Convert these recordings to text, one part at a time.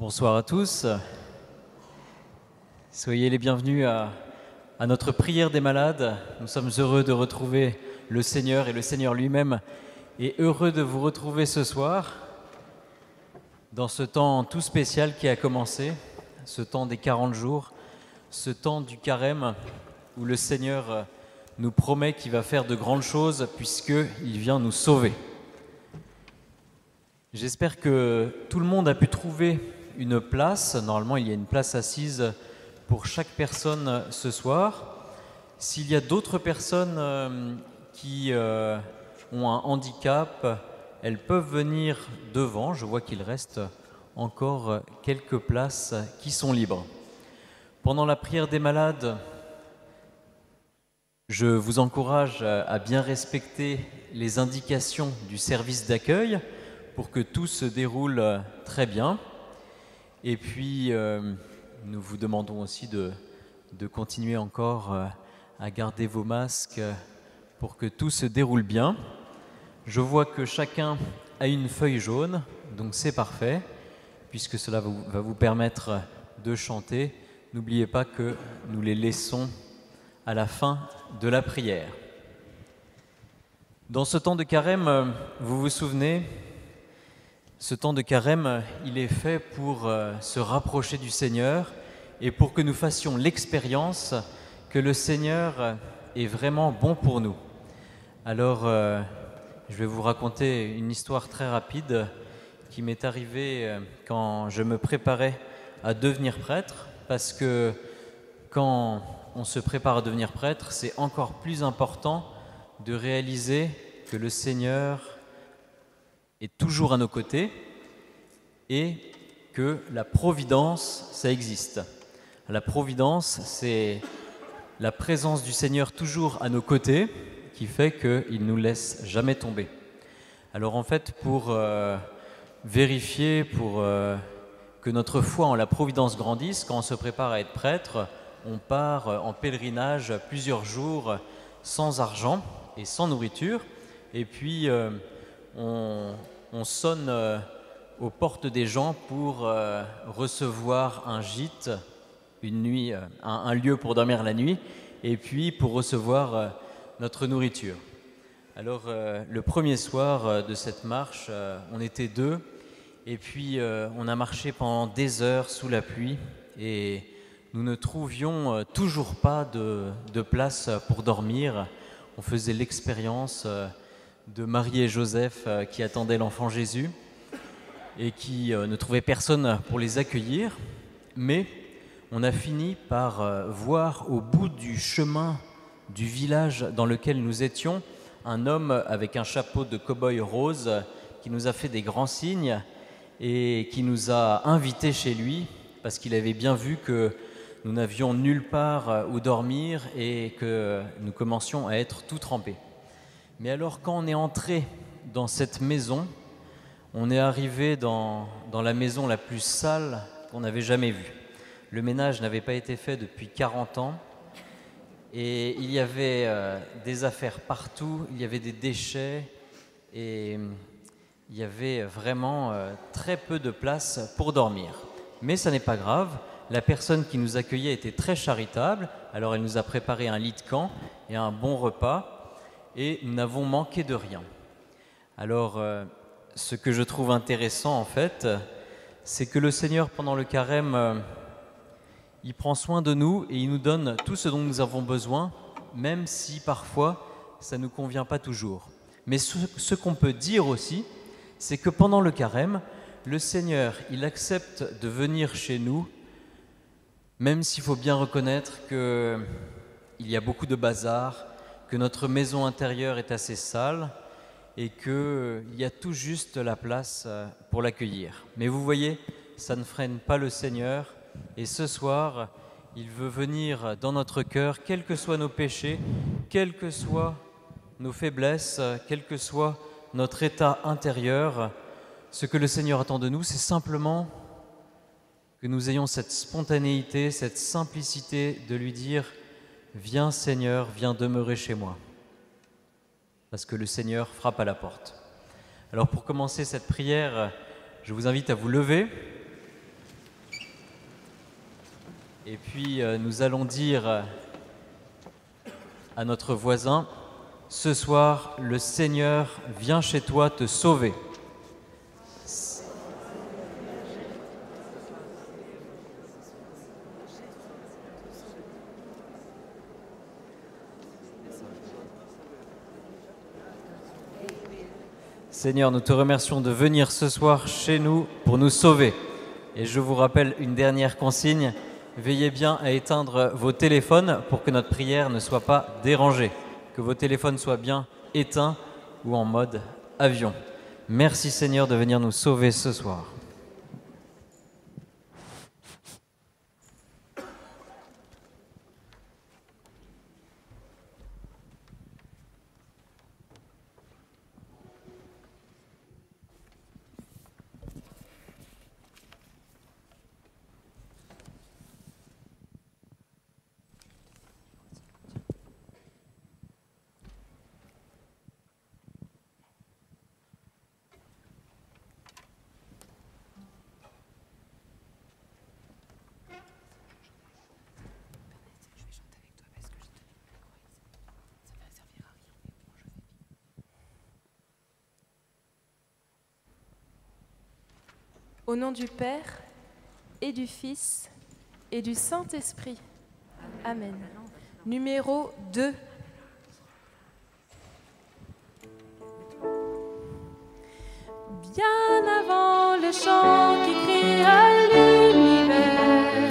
Bonsoir à tous. Soyez les bienvenus à notre prière des malades. Nous sommes heureux de retrouver le Seigneur et le Seigneur lui-même est heureux de vous retrouver ce soir dans ce temps tout spécial qui a commencé, ce temps des 40 jours, ce temps du carême où le Seigneur nous promet qu'il va faire de grandes choses puisqu'il vient nous sauver. J'espère que tout le monde a pu trouver une place. Normalement, il y a une place assise pour chaque personne ce soir. S'il y a d'autres personnes qui ont un handicap, elles peuvent venir devant. Je vois qu'il reste encore quelques places qui sont libres. Pendant la prière des malades, je vous encourage à bien respecter les indications du service d'accueil pour que tout se déroule très bien. Et puis, nous vous demandons aussi de continuer encore à garder vos masques pour que tout se déroule bien. Je vois que chacun a une feuille jaune, donc c'est parfait, puisque cela va vous permettre de chanter. N'oubliez pas que nous les laissons à la fin de la prière. Dans ce temps de carême, vous vous souvenez, ce temps de carême, il est fait pour se rapprocher du Seigneur et pour que nous fassions l'expérience que le Seigneur est vraiment bon pour nous. Alors, je vais vous raconter une histoire très rapide qui m'est arrivée quand je me préparais à devenir prêtre, parce que quand on se prépare à devenir prêtre, c'est encore plus important de réaliser que le Seigneur est toujours à nos côtés et que la providence, ça existe. La providence, c'est la présence du Seigneur toujours à nos côtés qui fait qu'il ne nous laisse jamais tomber. Alors en fait, pour vérifier, pour que notre foi en la providence grandisse, quand on se prépare à être prêtre, on part en pèlerinage plusieurs jours sans argent et sans nourriture, et puis on sonne aux portes des gens pour recevoir un gîte, une nuit, un lieu pour dormir la nuit, et puis pour recevoir notre nourriture. Alors le premier soir de cette marche, on était deux, et puis on a marché pendant des heures sous la pluie, et nous ne trouvions toujours pas de place pour dormir. On faisait l'expérience de Marie et Joseph qui attendaient l'enfant Jésus et qui ne trouvaient personne pour les accueillir. Mais on a fini par voir au bout du chemin du village dans lequel nous étions un homme avec un chapeau de cow-boy rose qui nous a fait des grands signes et qui nous a invités chez lui parce qu'il avait bien vu que nous n'avions nulle part où dormir et que nous commencions à être tout trempés. Mais alors quand on est entré dans cette maison, on est arrivé dans la maison la plus sale qu'on avait jamais vue. Le ménage n'avait pas été fait depuis 40 ans et il y avait des affaires partout, il y avait des déchets et il y avait vraiment très peu de place pour dormir. Mais ça n'est pas grave. La personne qui nous accueillait était très charitable, alors elle nous a préparé un lit de camp et un bon repas, et nous n'avons manqué de rien. Alors, ce que je trouve intéressant en fait, c'est que le Seigneur, pendant le carême, il prend soin de nous et il nous donne tout ce dont nous avons besoin, même si parfois ça ne nous convient pas toujours. Mais ce qu'on peut dire aussi, c'est que pendant le carême, le Seigneur, il accepte de venir chez nous, même s'il faut bien reconnaître qu'il y a beaucoup de bazar, que notre maison intérieure est assez sale et qu'il y a tout juste la place pour l'accueillir. Mais vous voyez, ça ne freine pas le Seigneur et ce soir, il veut venir dans notre cœur, quels que soient nos péchés, quelles que soient nos faiblesses, quel que soit notre état intérieur. Ce que le Seigneur attend de nous, c'est simplement que nous ayons cette spontanéité, cette simplicité de lui dire « Viens Seigneur, viens demeurer chez moi ». Parce que le Seigneur frappe à la porte. Alors pour commencer cette prière, je vous invite à vous lever Et puis nous allons dire à notre voisin, ce soir, le Seigneur vient chez toi te sauver. Seigneur, nous te remercions de venir ce soir chez nous pour nous sauver. Et je vous rappelle une dernière consigne, veillez bien à éteindre vos téléphones pour que notre prière ne soit pas dérangée, que vos téléphones soient bien éteints ou en mode avion. Merci Seigneur de venir nous sauver ce soir. Au nom du Père, et du Fils, et du Saint-Esprit. Amen. Numéro 2. Bien avant le chant qui crie à l'univers,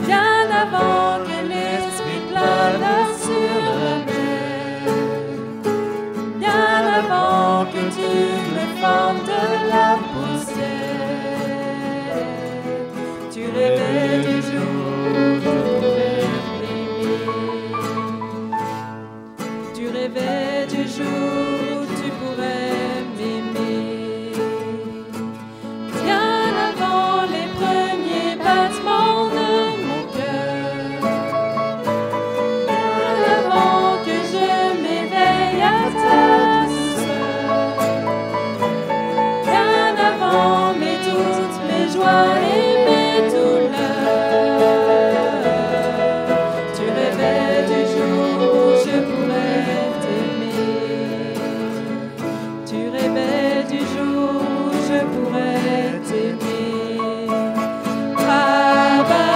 bien avant que l'Esprit plane sur la mer, bien avant que tu me formes de la poussière, tu rêvais du jour où je pourrais m'aimer. Tu rêvais du jour où tu pourrais m'aimer. Bien avant les premiers battements de mon cœur, bien avant que je m'éveille à ta douceur, bien avant toutes mes joies et mes douleurs, tu rêvais du jour où je pourrais t'aimer. Tu rêvais du jour où je pourrais t'aimer. Abba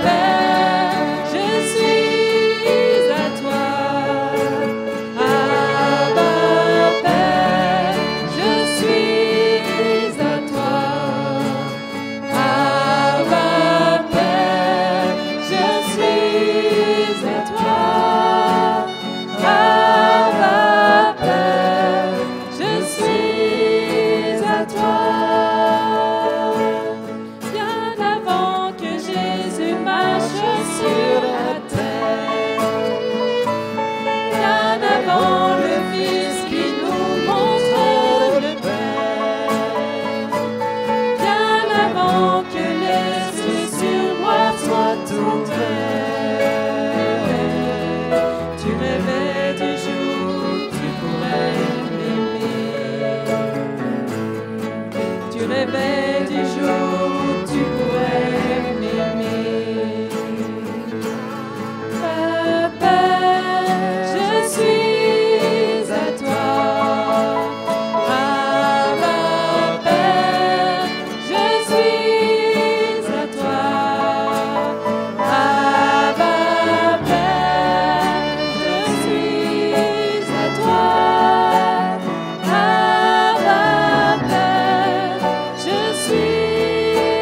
Père, je suis à toi. Abba Père, je suis à toi. Abba Père, je suis à toi. Abba Père, je suis à toi. Bien avant que Jésus marche sur la terre, bien avant le Fils qui nous montre le Père, bien avant que l'Esprit sur moi soit ouvert, tu rêvais du jour où tu pourrais m'aimer. Tu rêvais du jour où tu pourrais m'aimer. Papa, je suis à toi. Abba Père, je suis à toi. Abba Père, je suis à toi. Abba Père, je suis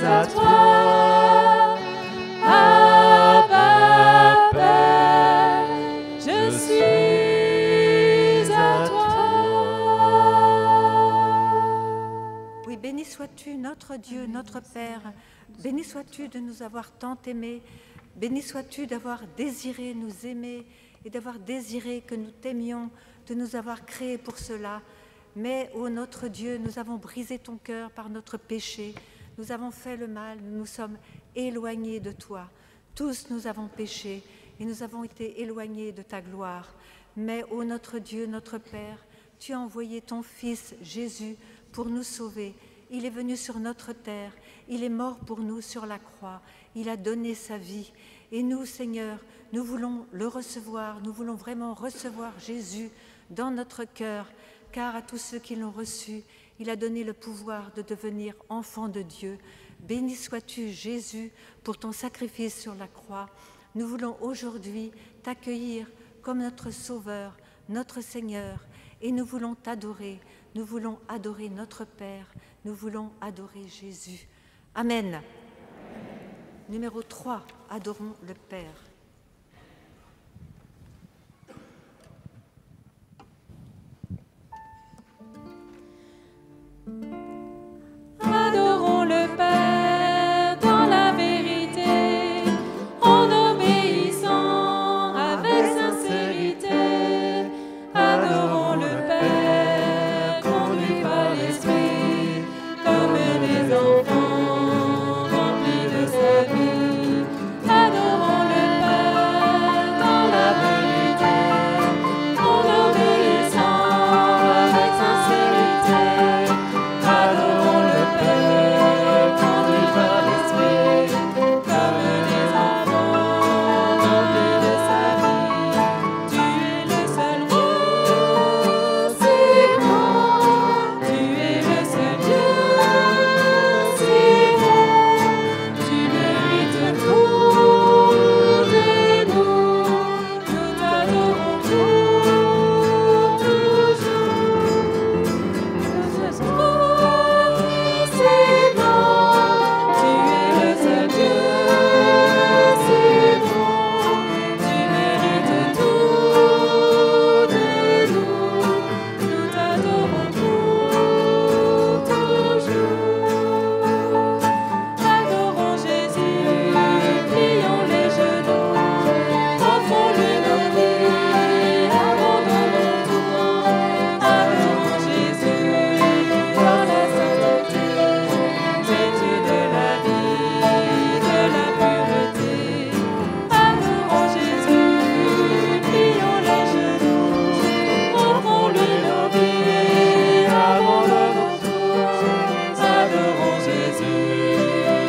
à toi, Abba Père, je suis à toi. Oui, béni sois-tu, notre Dieu, notre Père. Béni sois-tu de nous avoir tant aimés. Béni sois-tu d'avoir désiré nous aimer et d'avoir désiré que nous t'aimions, de nous avoir créés pour cela. Mais, ô notre Dieu, nous avons brisé ton cœur par notre péché. Nous avons fait le mal, nous nous sommes éloignés de toi. Tous nous avons péché et nous avons été éloignés de ta gloire. Mais, ô notre Dieu, notre Père, tu as envoyé ton Fils Jésus pour nous sauver. Il est venu sur notre terre, il est mort pour nous sur la croix, il a donné sa vie. Et nous, Seigneur, nous voulons le recevoir, nous voulons vraiment recevoir Jésus dans notre cœur, car à tous ceux qui l'ont reçu, il a donné le pouvoir de devenir enfants de Dieu. Béni sois-tu, Jésus, pour ton sacrifice sur la croix. Nous voulons aujourd'hui t'accueillir comme notre Sauveur, notre Seigneur, et nous voulons t'adorer. Nous voulons adorer notre Père, nous voulons adorer Jésus. Amen. Numéro 3, adorons le Père. Adorons le Père dans la vérité, en obéissant avec sincérité. Adorons le Père, conduit par l'Esprit, comme des enfants remplis de sa vie. Adorons le Père dans la vérité, en obéissant avec sincérité. Adorons le Père, conduit par l'Esprit, comme des enfants remplis de sa vie. Tu es le seul roi, si grand. Tu es le seul Dieu, si grand. Tu mérites tout de nous. Nous t'adorons toujours. C'est bon, tu es le seul Dieu, c'est bon, tu mérites tout de nous, nous t'adorons pour toujours. Adorons Jésus, plions les genoux, offrons-lui nos vies, abandonnons tout. Adorons Jésus dans la sainteté, vêtu de la vie, de la pureté. Adorons Jésus, plions les genoux, offrons-lui nos vies, abandonnons tout. Adorons Jésus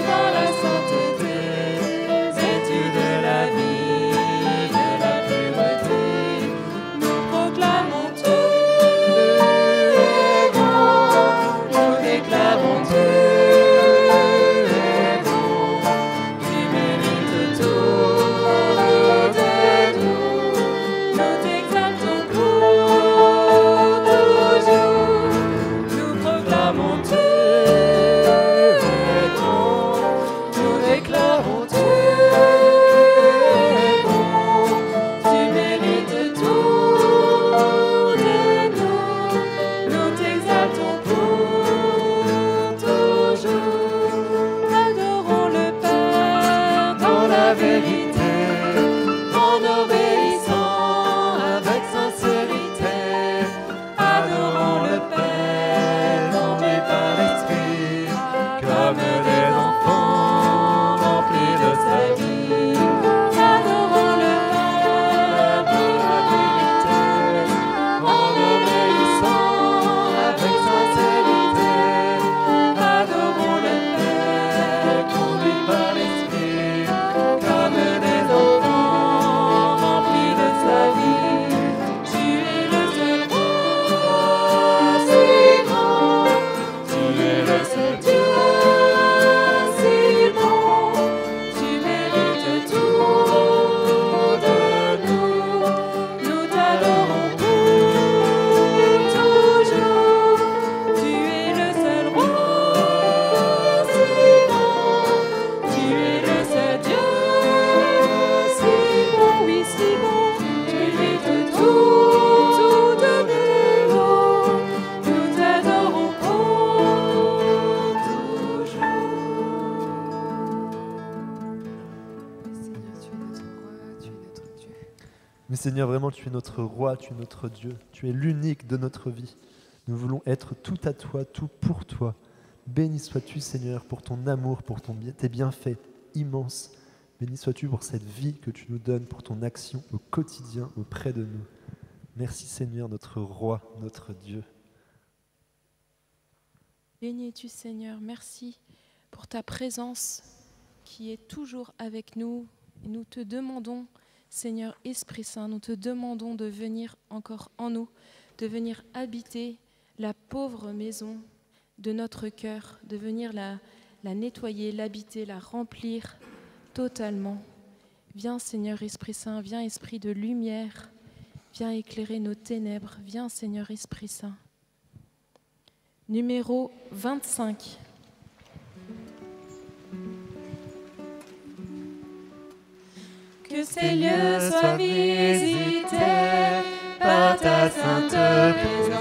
dans la sainteté, vêtu de la vie, de la pureté. Nous proclamons tu es grand, nous déclarons tu es bon, tu mérites tout de nous, nous t'exaltons pour toujours. Nous proclamons tu es grand, nous déclarons tu es bon, tu mérites tout de nous, nous t'exaltons pour toujours. Adorons le Père dans la vérité, en obéissant avec sincérité. Adorons le Père conduit par l'Esprit, comme des enfants remplis de sa vie. Adorons le Père dans la vérité, en obéissant avec sincérité. Adorons le Père conduit par l'Esprit, comme des enfants remplis de sa vie. Tu es le seul roi, si grand. Tu es le seul Dieu, Mais Seigneur, vraiment, tu es notre roi, tu es notre Dieu, tu es l'unique de notre vie. Nous voulons être tout à toi, tout pour toi. Béni sois-tu, Seigneur, pour ton amour, pour tes bienfaits immenses. Béni sois-tu pour cette vie que tu nous donnes, pour ton action au quotidien auprès de nous. Merci, Seigneur, notre roi, notre Dieu. Béni es-tu, Seigneur. Merci pour ta présence qui est toujours avec nous. Et nous te demandons, Seigneur Esprit Saint, nous te demandons de venir encore en nous, de venir habiter la pauvre maison de notre cœur, de venir la nettoyer, l'habiter, la remplir totalement. Viens, Seigneur Esprit Saint, viens, Esprit de lumière, viens éclairer nos ténèbres. Viens, Seigneur Esprit Saint. Numéro 25. Que ces lieux soient visités par ta sainte présence.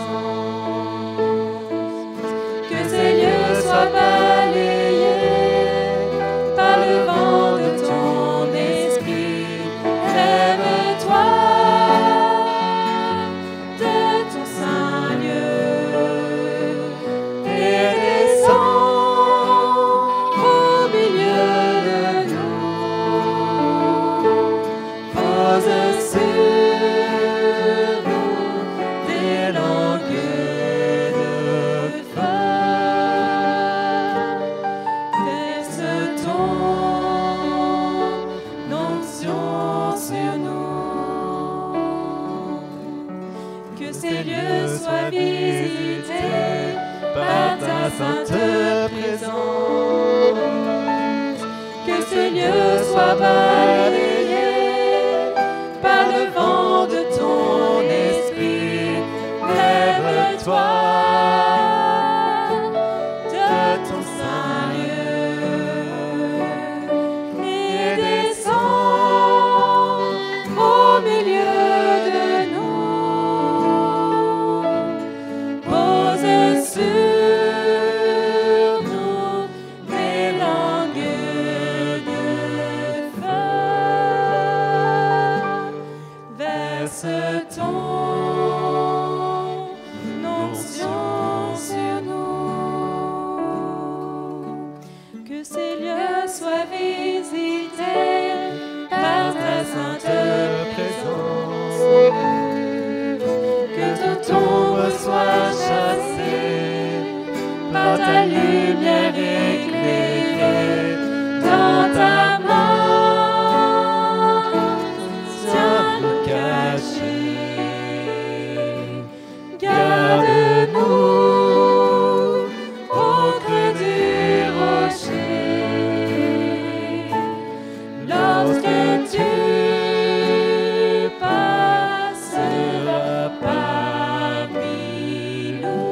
Que ces lieux soient balayés par le vent de ton esprit. Lève-toi de ton saint lieu et descends au milieu de nous. Pose sur nous des langues de feu. Verse ton onction sur nous. Que ces lieux soient visités par ta sainte présence. Que ces lieux soient balayés par le vent de ton esprit. Lève-toi de ton saint lieu et descends au milieu de nous. Pose sur nous des langues de feu. Verse ton onction sur nous. Que ces lieux soient visités par ta sainte présence. Que toute ombre soit chassée par ta lumière éclairée. Dans ta main, tiens-nous cachés. Garde-nous au creux du rocher. Lorsque tu passeras parmi nous,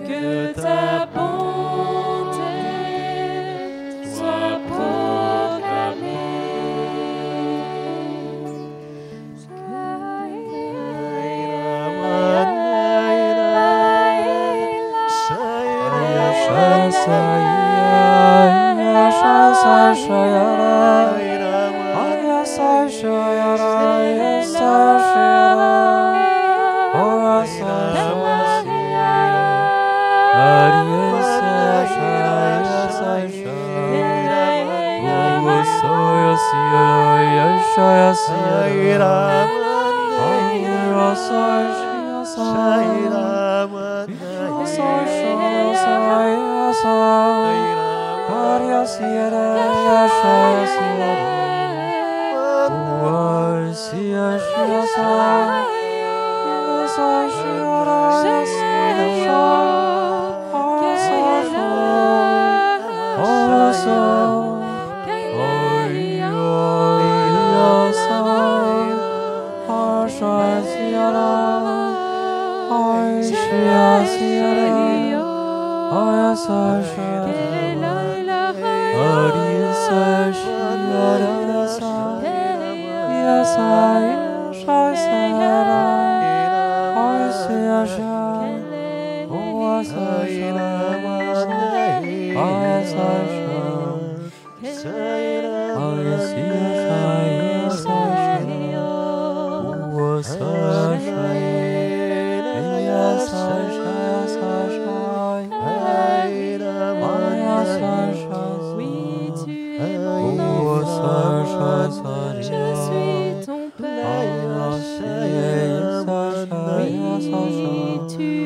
que ta bonté soit Oui, tu es mon enfant, je suis ton Père. Oui, tu es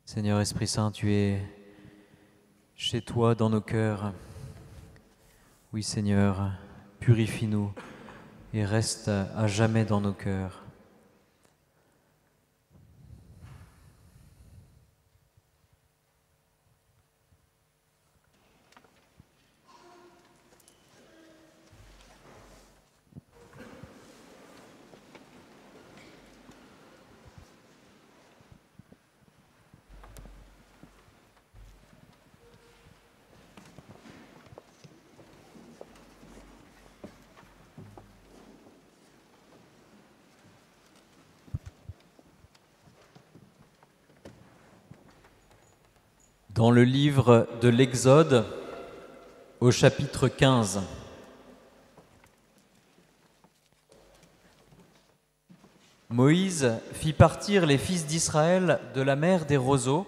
Seigneur Esprit Saint, tu es chez toi dans nos cœurs. Oui Seigneur, purifie-nous et reste à jamais dans nos cœurs. Dans le livre de l'Exode, au chapitre 15, Moïse fit partir les fils d'Israël de la mer des roseaux,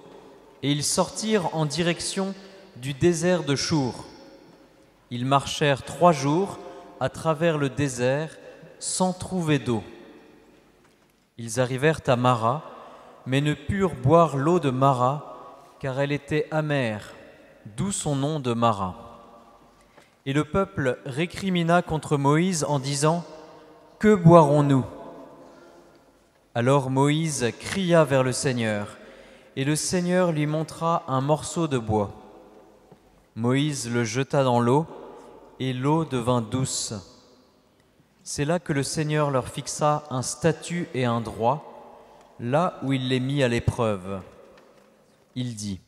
et ils sortirent en direction du désert de Chour. Ils marchèrent 3 jours à travers le désert sans trouver d'eau. Ils arrivèrent à Mara, mais ne purent boire l'eau de Mara, car elle était amère, d'où son nom de Mara. Et le peuple récrimina contre Moïse en disant : « Que boirons-nous ? » Alors Moïse cria vers le Seigneur, et le Seigneur lui montra un morceau de bois. Moïse le jeta dans l'eau, et l'eau devint douce. C'est là que le Seigneur leur fixa un statut et un droit, là où il les mit à l'épreuve. Il dit :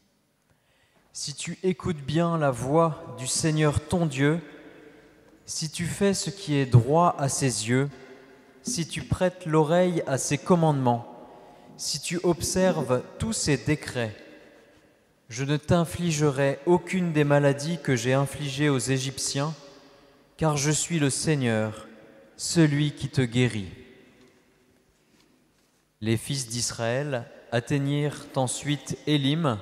« Si tu écoutes bien la voix du Seigneur ton Dieu, si tu fais ce qui est droit à ses yeux, si tu prêtes l'oreille à ses commandements, si tu observes tous ses décrets, je ne t'infligerai aucune des maladies que j'ai infligées aux Égyptiens, car je suis le Seigneur, celui qui te guérit. » Les fils d'Israël atteignirent ensuite Élim,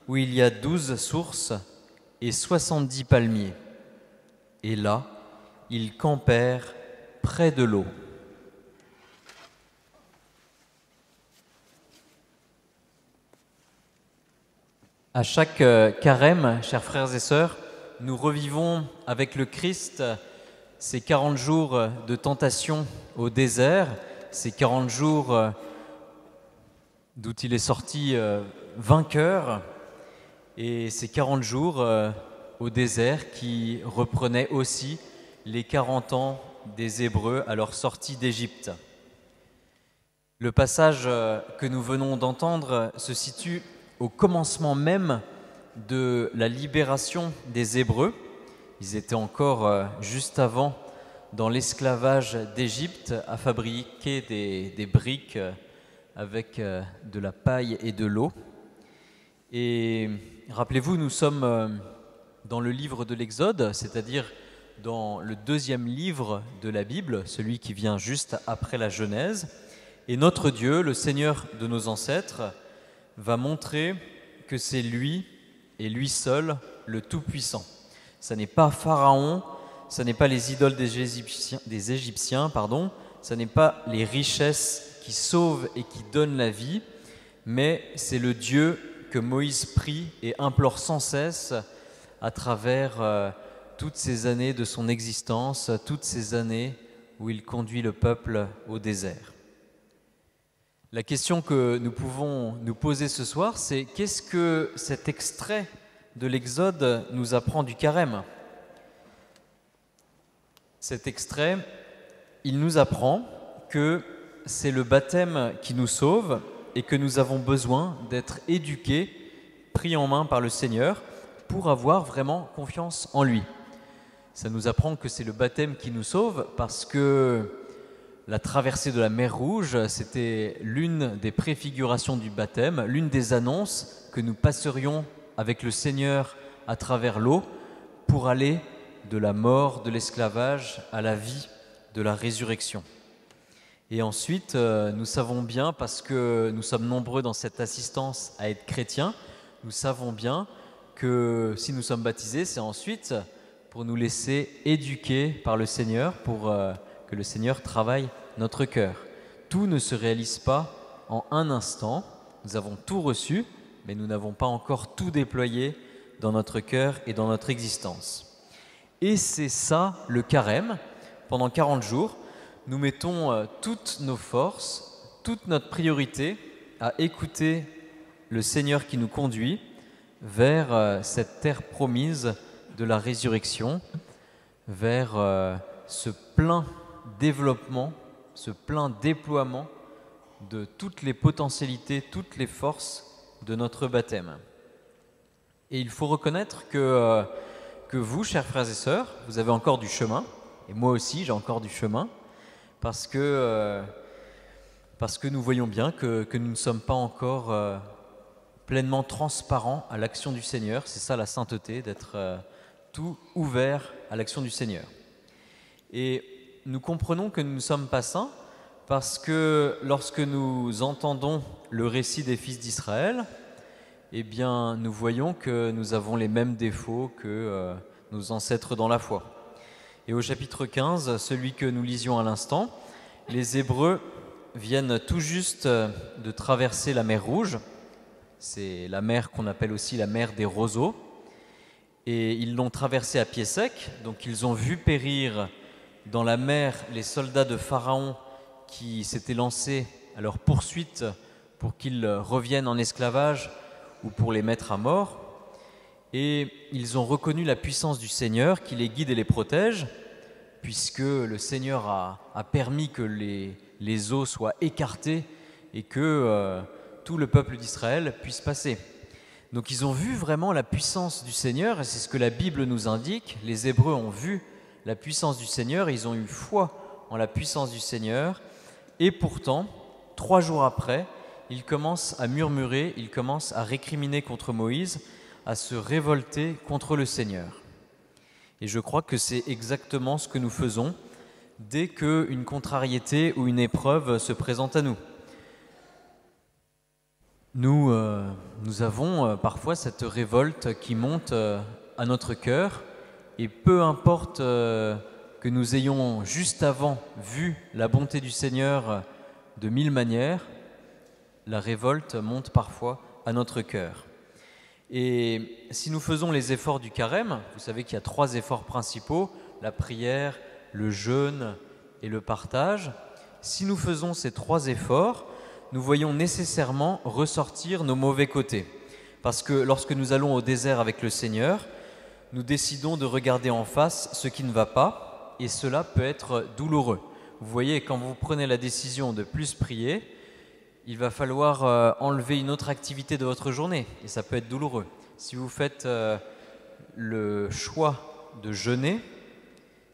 où il y a 12 sources et 70 palmiers. Et là, ils campèrent près de l'eau. À chaque carême, chers frères et sœurs, nous revivons avec le Christ ces 40 jours de tentation au désert, ces 40 jours d'où il est sorti vainqueur, et ces 40 jours au désert qui reprenaient aussi les 40 ans des Hébreux à leur sortie d'Égypte. Le passage que nous venons d'entendre se situe au commencement même de la libération des Hébreux. Ils étaient encore juste avant dans l'esclavage d'Égypte à fabriquer des briques avec de la paille et de l'eau. Et rappelez-vous, nous sommes dans le livre de l'Exode, c'est-à-dire dans le 2e livre de la Bible, celui qui vient juste après la Genèse. Et notre Dieu, le Seigneur de nos ancêtres, va montrer que c'est lui et lui seul le Tout-Puissant. Ce n'est pas Pharaon, ce n'est pas les idoles des Égyptiens, ce n'est pas les richesses qui sauvent et qui donnent la vie, mais c'est le Dieu que Moïse prie et implore sans cesse à travers toutes ces années de son existence, toutes ces années où il conduit le peuple au désert. La question que nous pouvons nous poser ce soir, c'est qu'est-ce que cet extrait de l'Exode nous apprend du carême ? Cet extrait, il nous apprend que c'est le baptême qui nous sauve et que nous avons besoin d'être éduqués, pris en main par le Seigneur, pour avoir vraiment confiance en lui. Ça nous apprend que c'est le baptême qui nous sauve parce que la traversée de la mer Rouge, c'était l'une des préfigurations du baptême, l'une des annonces que nous passerions avec le Seigneur à travers l'eau pour aller de la mort, de l'esclavage à la vie, de la résurrection. Et ensuite, nous savons bien, parce que nous sommes nombreux dans cette assistance à être chrétiens, nous savons bien que si nous sommes baptisés, c'est ensuite pour nous laisser éduquer par le Seigneur, pour que le Seigneur travaille notre cœur. Tout ne se réalise pas en un instant. Nous avons tout reçu, mais nous n'avons pas encore tout déployé dans notre cœur et dans notre existence. Et c'est ça le carême. Pendant 40 jours, nous mettons toutes nos forces, toute notre priorité à écouter le Seigneur qui nous conduit vers cette terre promise de la résurrection, vers ce plein développement, ce plein déploiement de toutes les potentialités, toutes les forces de notre baptême. Et il faut reconnaître que vous, chers frères et sœurs, vous avez encore du chemin, et moi aussi j'ai encore du chemin, parce que nous voyons bien que nous ne sommes pas encore pleinement transparents à l'action du Seigneur. C'est ça la sainteté, d'être tout ouvert à l'action du Seigneur. Et nous comprenons que nous ne sommes pas saints parce que lorsque nous entendons le récit des fils d'Israël, eh bien, nous voyons que nous avons les mêmes défauts que nos ancêtres dans la foi. Et au chapitre 15, celui que nous lisions à l'instant, les Hébreux viennent tout juste de traverser la mer Rouge. C'est la mer qu'on appelle aussi la mer des roseaux. Et ils l'ont traversée à pied sec, donc ils ont vu périr dans la mer les soldats de Pharaon qui s'étaient lancés à leur poursuite pour qu'ils reviennent en esclavage ou pour les mettre à mort. Et ils ont reconnu la puissance du Seigneur qui les guide et les protège, puisque le Seigneur a permis que les eaux soient écartées et que tout le peuple d'Israël puisse passer. Donc ils ont vu vraiment la puissance du Seigneur, et c'est ce que la Bible nous indique. Les Hébreux ont vu la puissance du Seigneur, ils ont eu foi en la puissance du Seigneur, et pourtant, 3 jours après, ils commencent à murmurer, ils commencent à récriminer contre Moïse, à se révolter contre le Seigneur. Et je crois que c'est exactement ce que nous faisons dès qu'une contrariété ou une épreuve se présente à nous. Nous avons parfois cette révolte qui monte à notre cœur, et peu importe que nous ayons juste avant vu la bonté du Seigneur de 1000 manières, la révolte monte parfois à notre cœur. Et si nous faisons les efforts du carême, vous savez qu'il y a 3 efforts principaux, la prière, le jeûne et le partage. Si nous faisons ces 3 efforts, nous voyons nécessairement ressortir nos mauvais côtés. Parce que lorsque nous allons au désert avec le Seigneur, nous décidons de regarder en face ce qui ne va pas, et cela peut être douloureux. Vous voyez, quand vous prenez la décision de plus prier, il va falloir enlever une autre activité de votre journée, et ça peut être douloureux. Si vous faites le choix de jeûner,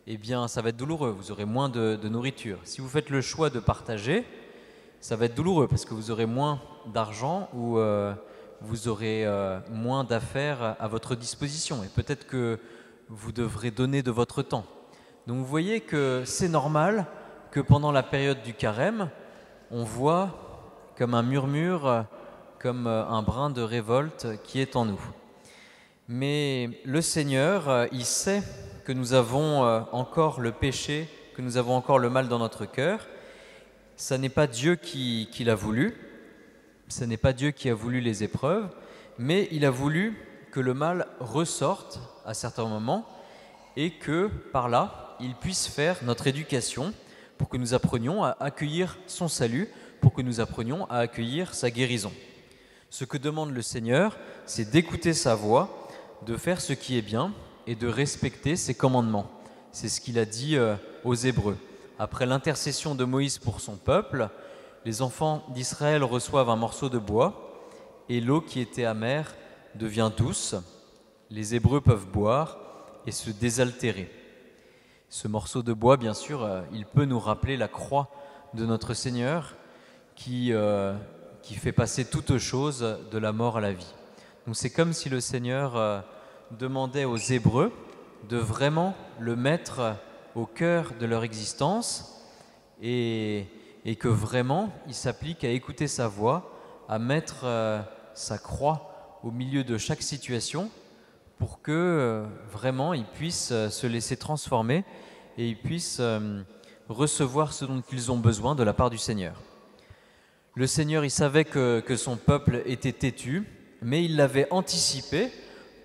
eh bien ça va être douloureux, vous aurez moins de nourriture. Si vous faites le choix de partager, ça va être douloureux parce que vous aurez moins d'argent ou vous aurez moins d'affaires à votre disposition, et peut-être que vous devrez donner de votre temps. Donc vous voyez que c'est normal que pendant la période du carême, on voit comme un murmure, comme un brin de révolte qui est en nous. Mais le Seigneur, il sait que nous avons encore le péché, que nous avons encore le mal dans notre cœur. Ça n'est pas Dieu qui l'a voulu, ce n'est pas Dieu qui a voulu les épreuves, mais il a voulu que le mal ressorte à certains moments et que par là, il puisse faire notre éducation pour que nous apprenions à accueillir son salut, pour que nous apprenions à accueillir sa guérison. Ce que demande le Seigneur, c'est d'écouter sa voix, de faire ce qui est bien et de respecter ses commandements. C'est ce qu'il a dit aux Hébreux. Après l'intercession de Moïse pour son peuple, les enfants d'Israël reçoivent un morceau de bois et l'eau qui était amère devient douce. Les Hébreux peuvent boire et se désaltérer. Ce morceau de bois, bien sûr, il peut nous rappeler la croix de notre Seigneur qui fait passer toutes choses de la mort à la vie. Donc c'est comme si le Seigneur demandait aux Hébreux de vraiment le mettre au cœur de leur existence et que vraiment il s'applique à écouter sa voix, à mettre sa croix au milieu de chaque situation pour que vraiment ils puissent se laisser transformer et ils puissent recevoir ce dont ils ont besoin de la part du Seigneur. Le Seigneur, il savait que son peuple était têtu, mais il l'avait anticipé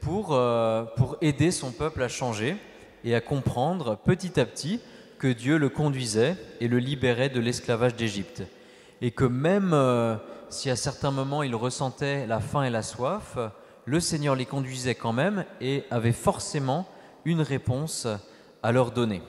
pour aider son peuple à changer et à comprendre petit à petit que Dieu le conduisait et le libérait de l'esclavage d'Égypte. Et que même si à certains moments il ressentait la faim et la soif, le Seigneur les conduisait quand même et avait forcément une réponse à leur donner.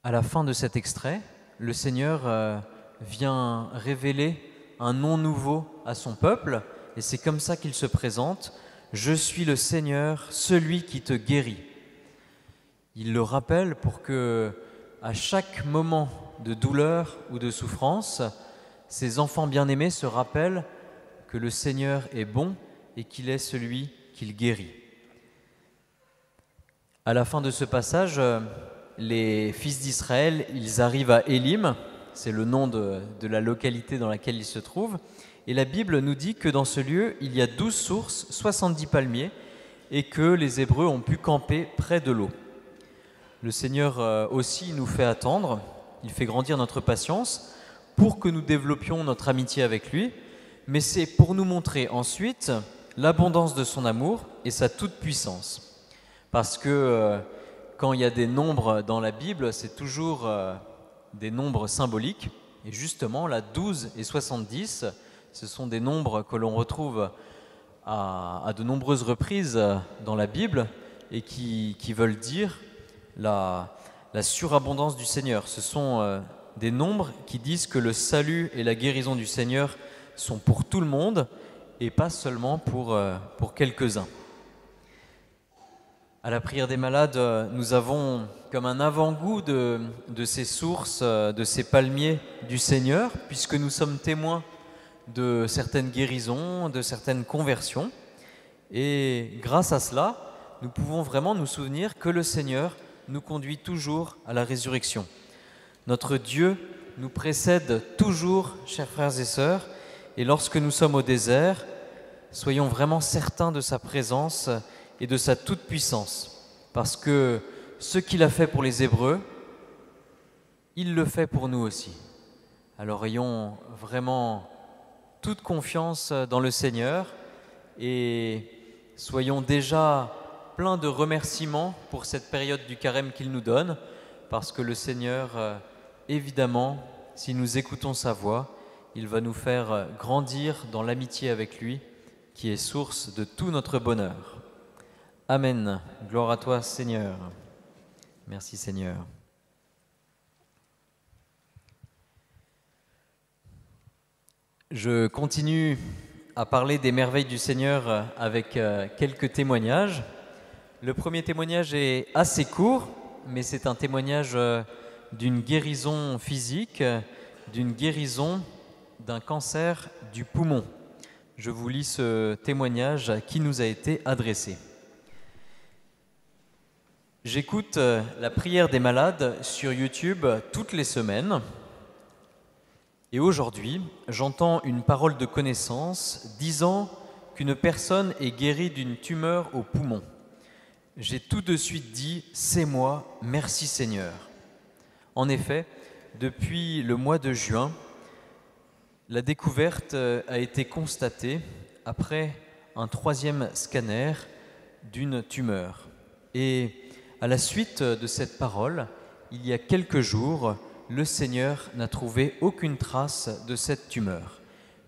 À la fin de cet extrait, le Seigneur vient révéler un nom nouveau à son peuple et c'est comme ça qu'il se présente. « Je suis le Seigneur, celui qui te guérit ». Il le rappelle pour que, à chaque moment de douleur ou de souffrance, ses enfants bien-aimés se rappellent que le Seigneur est bon et qu'il est celui qu'il guérit. À la fin de ce passage, les fils d'Israël, ils arrivent à Élim, c'est le nom de la localité dans laquelle ils se trouvent, et la Bible nous dit que dans ce lieu, il y a 12 sources, 70 palmiers, et que les Hébreux ont pu camper près de l'eau. Le Seigneur aussi nous fait attendre, il fait grandir notre patience pour que nous développions notre amitié avec lui, mais c'est pour nous montrer ensuite l'abondance de son amour et sa toute-puissance. Parce que quand il y a des nombres dans la Bible, c'est toujours des nombres symboliques. Et justement, là, 12 et 70, ce sont des nombres que l'on retrouve à de nombreuses reprises dans la Bible et qui veulent dire la surabondance du Seigneur. Ce sont des nombres qui disent que le salut et la guérison du Seigneur sont pour tout le monde et pas seulement pour quelques-uns. À la prière des malades, nous avons comme un avant-goût de ces sources, de ces palmiers du Seigneur, puisque nous sommes témoins de certaines guérisons, de certaines conversions. Et grâce à cela, nous pouvons vraiment nous souvenir que le Seigneur nous conduit toujours à la résurrection. Notre Dieu nous précède toujours, chers frères et sœurs, et lorsque nous sommes au désert, soyons vraiment certains de sa présence et de sa toute-puissance, parce que ce qu'il a fait pour les Hébreux, il le fait pour nous aussi. Alors ayons vraiment toute confiance dans le Seigneur et soyons déjà pleins de remerciements pour cette période du carême qu'il nous donne, parce que le Seigneur, évidemment, si nous écoutons sa voix, il va nous faire grandir dans l'amitié avec lui, qui est source de tout notre bonheur. Amen. Gloire à toi, Seigneur. Merci, Seigneur. Je continue à parler des merveilles du Seigneur avec quelques témoignages. Le premier témoignage est assez court, mais c'est un témoignage d'une guérison physique, d'une guérison d'un cancer du poumon. Je vous lis ce témoignage qui nous a été adressé. J'écoute la prière des malades sur YouTube toutes les semaines et aujourd'hui, j'entends une parole de connaissance disant qu'une personne est guérie d'une tumeur au poumon. J'ai tout de suite dit « c'est moi, merci Seigneur ». En effet, depuis le mois de juin, la découverte a été constatée après un 3e scanner d'une tumeur. Et à la suite de cette parole, il y a quelques jours, le Seigneur n'a trouvé aucune trace de cette tumeur.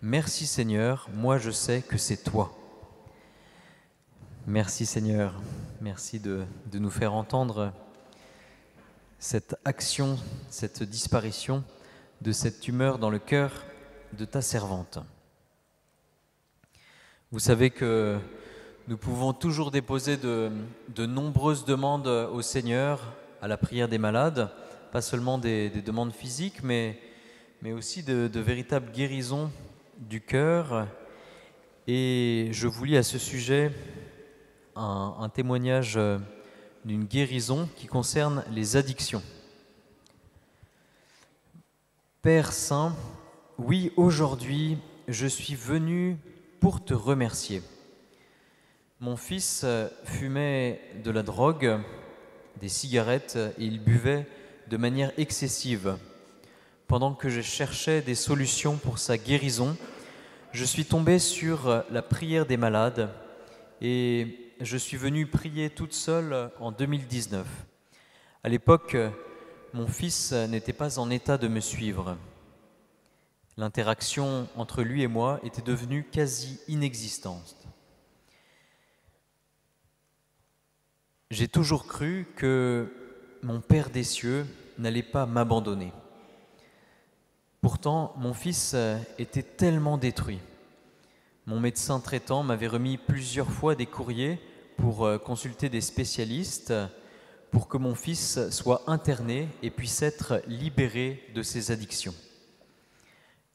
Merci Seigneur, moi je sais que c'est toi. Merci Seigneur, merci de nous faire entendre cette action, cette disparition de cette tumeur dans le cœur de ta servante. Vous savez que Nous pouvons toujours déposer de nombreuses demandes au Seigneur, à la prière des malades, pas seulement des demandes physiques, mais aussi de véritables guérisons du cœur. Et je vous lis à ce sujet un témoignage d'une guérison qui concerne les addictions. Père Saint, oui, aujourd'hui, je suis venu pour te remercier. Mon fils fumait de la drogue, des cigarettes, et il buvait de manière excessive. Pendant que je cherchais des solutions pour sa guérison, je suis tombée sur la prière des malades et je suis venue prier toute seule en 2019. À l'époque, mon fils n'était pas en état de me suivre. L'interaction entre lui et moi était devenue quasi inexistante. J'ai toujours cru que mon Père des cieux n'allait pas m'abandonner. Pourtant, mon fils était tellement détruit. Mon médecin traitant m'avait remis plusieurs fois des courriers pour consulter des spécialistes pour que mon fils soit interné et puisse être libéré de ses addictions.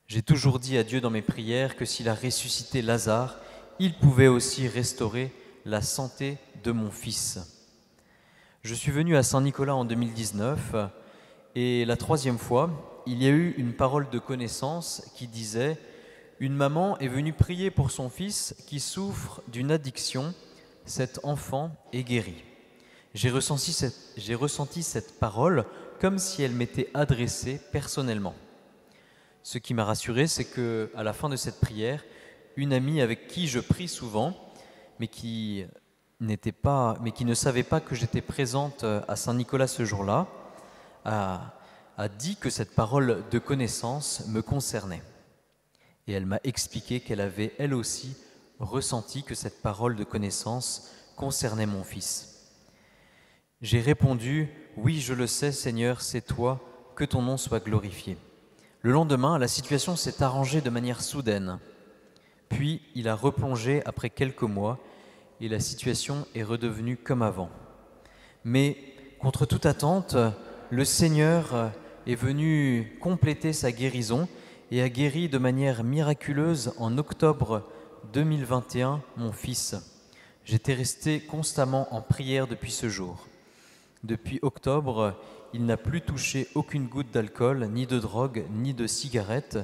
J'ai toujours dit à Dieu dans mes prières que s'il a ressuscité Lazare, il pouvait aussi restaurer la santé de mon fils. Je suis venu à Saint-Nicolas en 2019 et la troisième fois, il y a eu une parole de connaissance qui disait « Une maman est venue prier pour son fils qui souffre d'une addiction. Cet enfant est guéri. » J'ai ressenti cette parole comme si elle m'était adressée personnellement. Ce qui m'a rassuré, c'est qu'à la fin de cette prière, une amie avec qui je prie souvent, mais qui ne savait pas que j'étais présente à Saint-Nicolas ce jour-là, a dit que cette parole de connaissance me concernait. Et elle m'a expliqué qu'elle avait, elle aussi, ressenti que cette parole de connaissance concernait mon fils. J'ai répondu « Oui, je le sais, Seigneur, c'est toi, que ton nom soit glorifié. » Le lendemain, la situation s'est arrangée de manière soudaine. Puis, il a replongé après quelques mois et la situation est redevenue comme avant. Mais, contre toute attente, le Seigneur est venu compléter sa guérison et a guéri de manière miraculeuse en octobre 2021 mon fils. J'étais resté constamment en prière depuis ce jour. Depuis octobre, il n'a plus touché aucune goutte d'alcool, ni de drogue, ni de cigarette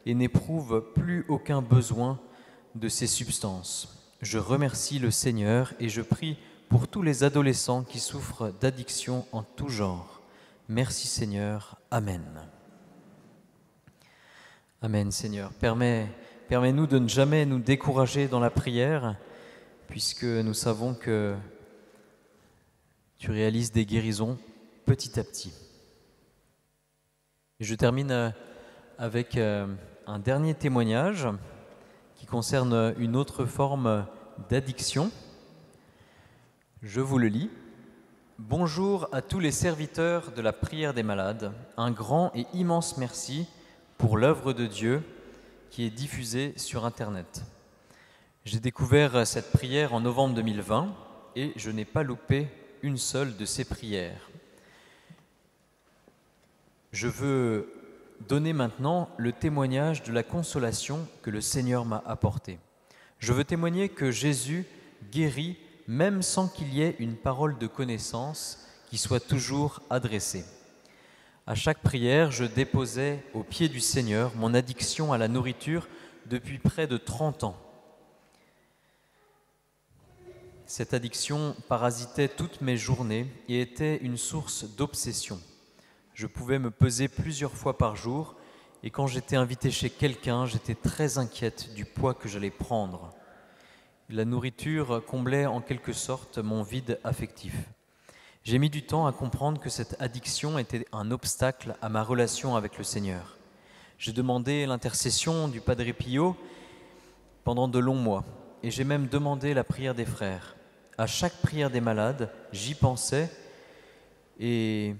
et n'éprouve plus aucun besoin de ces substances. Je remercie le Seigneur et je prie pour tous les adolescents qui souffrent d'addictions en tout genre. Merci Seigneur. Amen. Amen Seigneur. Permets-nous de ne jamais nous décourager dans la prière, puisque nous savons que tu réalises des guérisons petit à petit. Et je termine avec un dernier témoignage qui concerne une autre forme d'addiction. Je vous le lis. Bonjour à tous les serviteurs de la prière des malades. Un grand et immense merci pour l'œuvre de Dieu qui est diffusée sur Internet. J'ai découvert cette prière en novembre 2020 et je n'ai pas loupé une seule de ces prières. Je veux donner maintenant le témoignage de la consolation que le Seigneur m'a apportée. Je veux témoigner que Jésus guérit même sans qu'il y ait une parole de connaissance qui soit toujours adressée. À chaque prière, je déposais aux pieds du Seigneur mon addiction à la nourriture depuis près de 30 ans. Cette addiction parasitait toutes mes journées et était une source d'obsession. Je pouvais me peser plusieurs fois par jour et quand j'étais invité chez quelqu'un, j'étais très inquiète du poids que j'allais prendre. La nourriture comblait en quelque sorte mon vide affectif. J'ai mis du temps à comprendre que cette addiction était un obstacle à ma relation avec le Seigneur. J'ai demandé l'intercession du Padre Pio pendant de longs mois et j'ai même demandé la prière des frères. À chaque prière des malades, j'y pensais et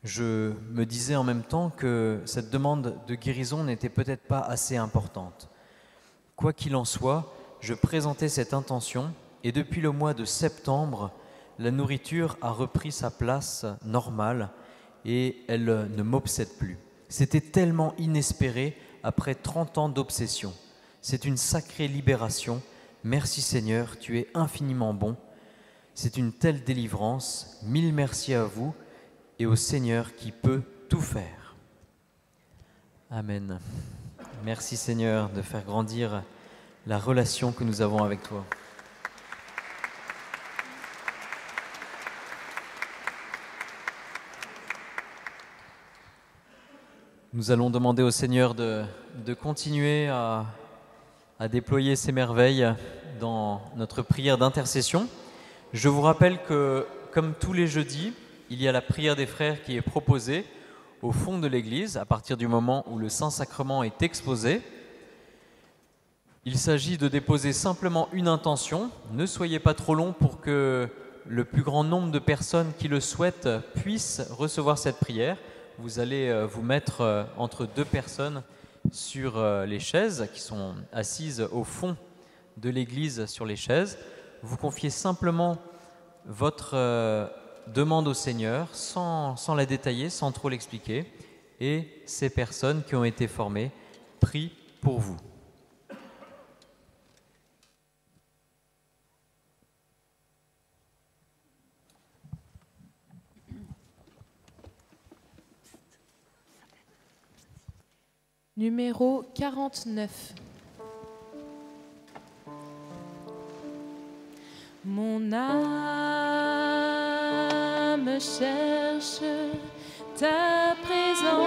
je me disais en même temps que cette demande de guérison n'était peut-être pas assez importante. Quoi qu'il en soit, je présentais cette intention et depuis le mois de septembre, la nourriture a repris sa place normale et elle ne m'obsède plus. C'était tellement inespéré après 30 ans d'obsession. C'est une sacrée libération. Merci Seigneur, tu es infiniment bon. C'est une telle délivrance. Mille merci à vous et au Seigneur qui peut tout faire. Amen. Merci Seigneur de faire grandir la relation que nous avons avec toi. Nous allons demander au Seigneur de continuer à déployer ses merveilles dans notre prière d'intercession. Je vous rappelle que, comme tous les jeudis, il y a la prière des frères qui est proposée au fond de l'église à partir du moment où le Saint-Sacrement est exposé. Il s'agit de déposer simplement une intention. Ne soyez pas trop long pour que le plus grand nombre de personnes qui le souhaitent puissent recevoir cette prière. Vous allez vous mettre entre deux personnes sur les chaises qui sont assises au fond de l'église sur les chaises. Vous confiez simplement votre demande au Seigneur sans la détailler, sans trop l'expliquer. Et ces personnes qui ont été formées prient pour vous. Numéro 49. Mon âme cherche ta présence.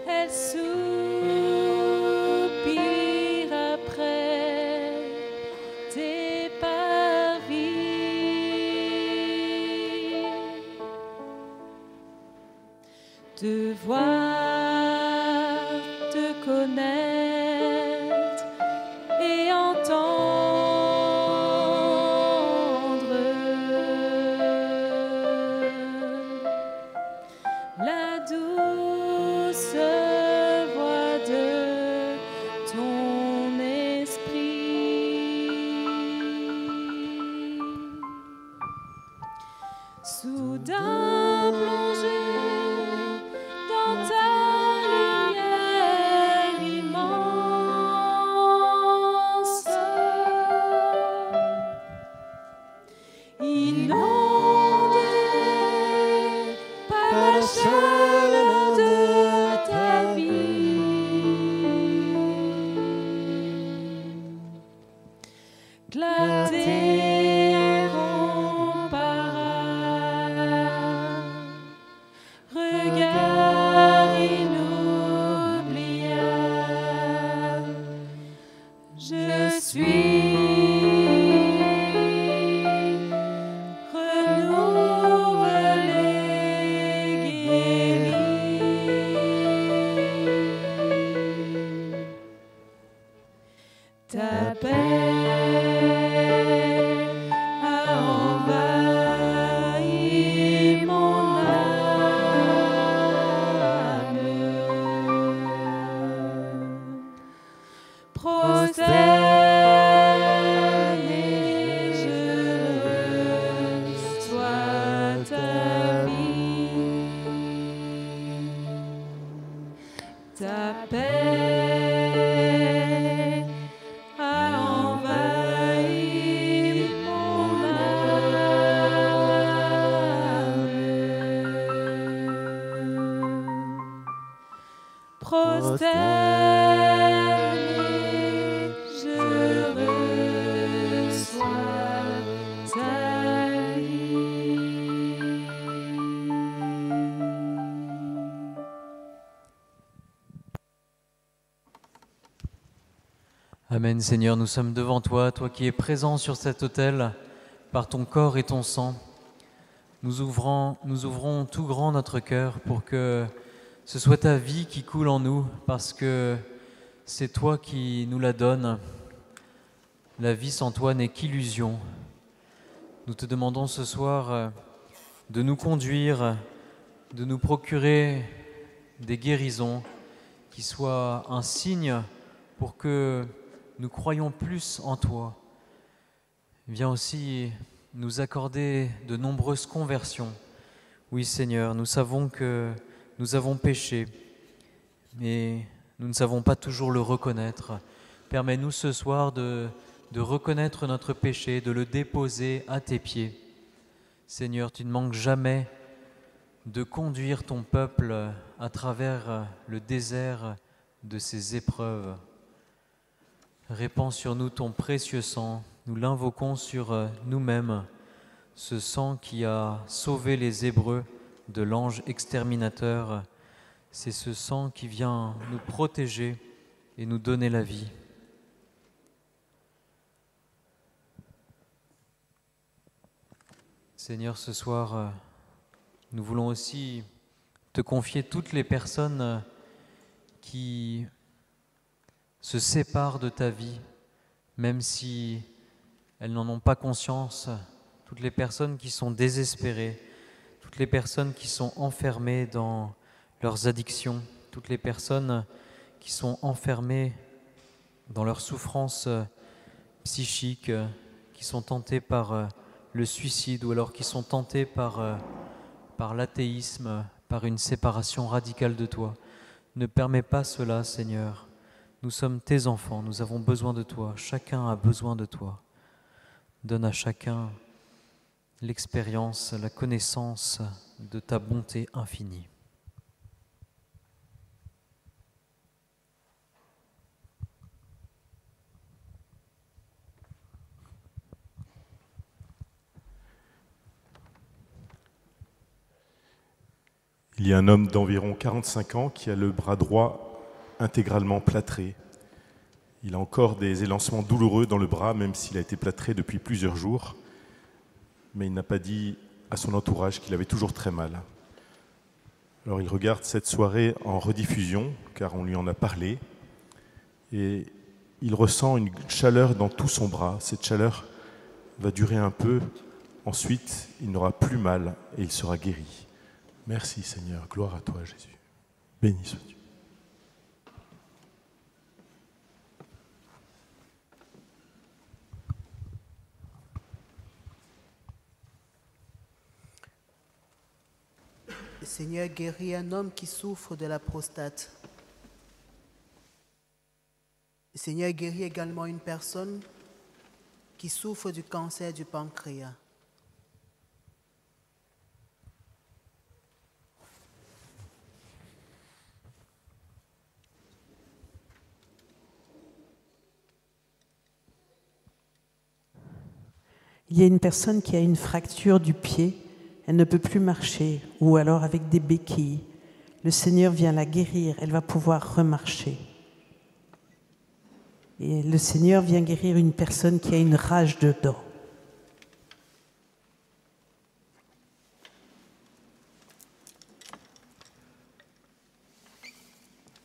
Elle soupire après tes parvis. Te voir, te connaître et entendre la douce voix de ton esprit. Soudain plongé dans ta lumière immense, inondé par la chaleur de ta vie, éclater incomparable, regard inoubliable. Je suis renouvelé, guéri. Ta paix a envahi mon âme. Prosterné, je reçois ta vie. Ta paix a envahi mon âme. Prosterné, je reçois ta vie. Amen Seigneur, nous sommes devant toi, toi qui es présent sur cet autel par ton corps et ton sang. Nous ouvrons tout grand notre cœur pour que ce soit ta vie qui coule en nous, parce que c'est toi qui nous la donnes. La vie sans toi n'est qu'illusion. Nous te demandons ce soir de nous conduire, de nous procurer des guérisons, qui soient un signe pour que nous croyions plus en toi. Viens aussi nous accorder de nombreuses conversions. Oui Seigneur, nous savons que nous avons péché, mais nous ne savons pas toujours le reconnaître. Permets-nous ce soir de reconnaître notre péché, de le déposer à tes pieds. Seigneur, tu ne manques jamais de conduire ton peuple à travers le désert de ces épreuves. Répands sur nous ton précieux sang, nous l'invoquons sur nous-mêmes, ce sang qui a sauvé les Hébreux de l'ange exterminateur. C'est ce sang qui vient nous protéger et nous donner la vie. Seigneur, ce soir, nous voulons aussi te confier toutes les personnes qui se séparent de ta vie, même si elles n'en ont pas conscience, toutes les personnes qui sont désespérées, toutes les personnes qui sont enfermées dans leurs addictions, toutes les personnes qui sont enfermées dans leurs souffrances psychiques, qui sont tentées par le suicide ou alors qui sont tentées par l'athéisme, par une séparation radicale de toi. Ne permets pas cela, Seigneur. Nous sommes tes enfants, nous avons besoin de toi, chacun a besoin de toi. Donne à chacun l'expérience, la connaissance de ta bonté infinie. Il y a un homme d'environ 45 ans qui a le bras droit intégralement plâtré. Il a encore des élancements douloureux dans le bras, même s'il a été plâtré depuis plusieurs jours. Mais il n'a pas dit à son entourage qu'il avait toujours très mal. Alors il regarde cette soirée en rediffusion, car on lui en a parlé. Et il ressent une chaleur dans tout son bras. Cette chaleur va durer un peu. Ensuite, il n'aura plus mal et il sera guéri. Merci Seigneur, gloire à toi Jésus. Béni sois-tu. Le Seigneur guérit un homme qui souffre de la prostate. Le Seigneur guérit également une personne qui souffre du cancer du pancréas. Il y a une personne qui a une fracture du pied, elle ne peut plus marcher, ou alors avec des béquilles. Le Seigneur vient la guérir, elle va pouvoir remarcher. Et le Seigneur vient guérir une personne qui a une rage de dents.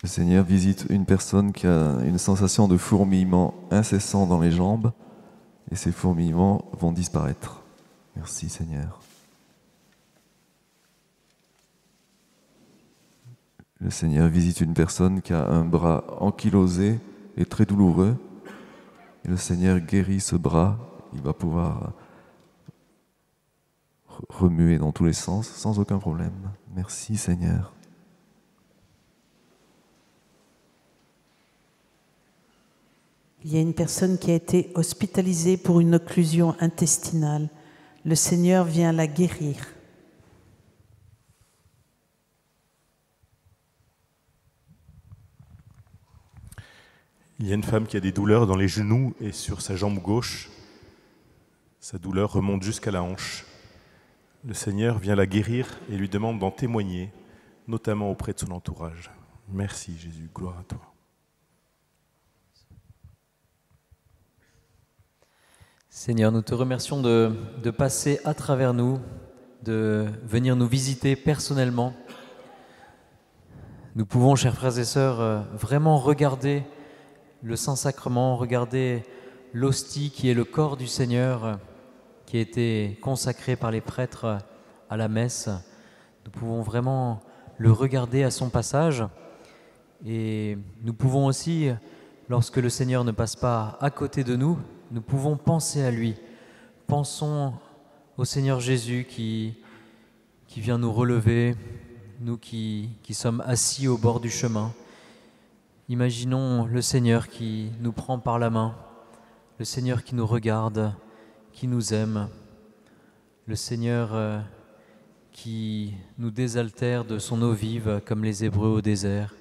Le Seigneur visite une personne qui a une sensation de fourmillement incessant dans les jambes, et ces fourmillements vont disparaître. Merci Seigneur. Le Seigneur visite une personne qui a un bras ankylosé et très douloureux, et le Seigneur guérit ce bras. Il va pouvoir remuer dans tous les sens sans aucun problème. Merci Seigneur. Il y a une personne qui a été hospitalisée pour une occlusion intestinale. Le Seigneur vient la guérir. Il y a une femme qui a des douleurs dans les genoux et sur sa jambe gauche. Sa douleur remonte jusqu'à la hanche. Le Seigneur vient la guérir et lui demande d'en témoigner, notamment auprès de son entourage. Merci Jésus, gloire à toi. Seigneur, nous te remercions de passer à travers nous, de venir nous visiter personnellement. Nous pouvons, chers frères et sœurs, vraiment regarder le Saint-Sacrement, regarder l'hostie qui est le corps du Seigneur, qui a été consacré par les prêtres à la messe. Nous pouvons vraiment le regarder à son passage. Et nous pouvons aussi, lorsque le Seigneur ne passe pas à côté de nous, nous pouvons penser à lui. Pensons au Seigneur Jésus qui vient nous relever, nous qui sommes assis au bord du chemin. Imaginons le Seigneur qui nous prend par la main, le Seigneur qui nous regarde, qui nous aime, le Seigneur qui nous désaltère de son eau vive comme les Hébreux au désert,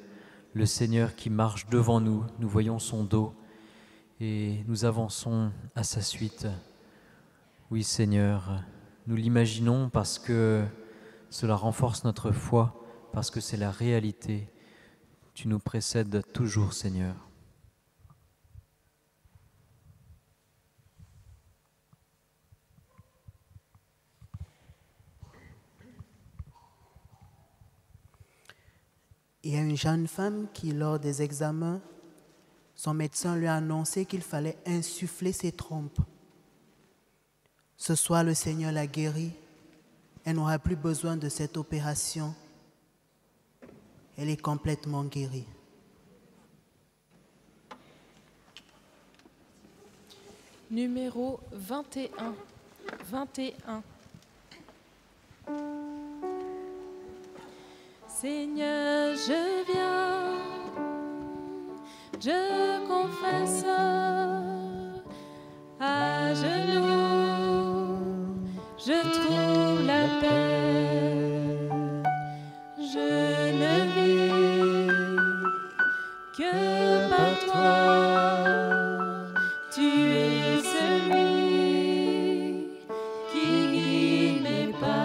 le Seigneur qui marche devant nous, nous voyons son dos et nous avançons à sa suite. Oui Seigneur, nous l'imaginons parce que cela renforce notre foi, parce que c'est la réalité. Tu nous précèdes toujours Seigneur. Il y a une jeune femme qui, lors des examens, son médecin lui a annoncé qu'il fallait insuffler ses trompes. Ce soir, le Seigneur l'a guérie. Elle n'aura plus besoin de cette opération. Elle est complètement guérie. Numéro 21. 21. Seigneur, je viens, je confesse à genoux, je trouve la paix, je ne vis que par toi, tu es celui qui guide mes pas.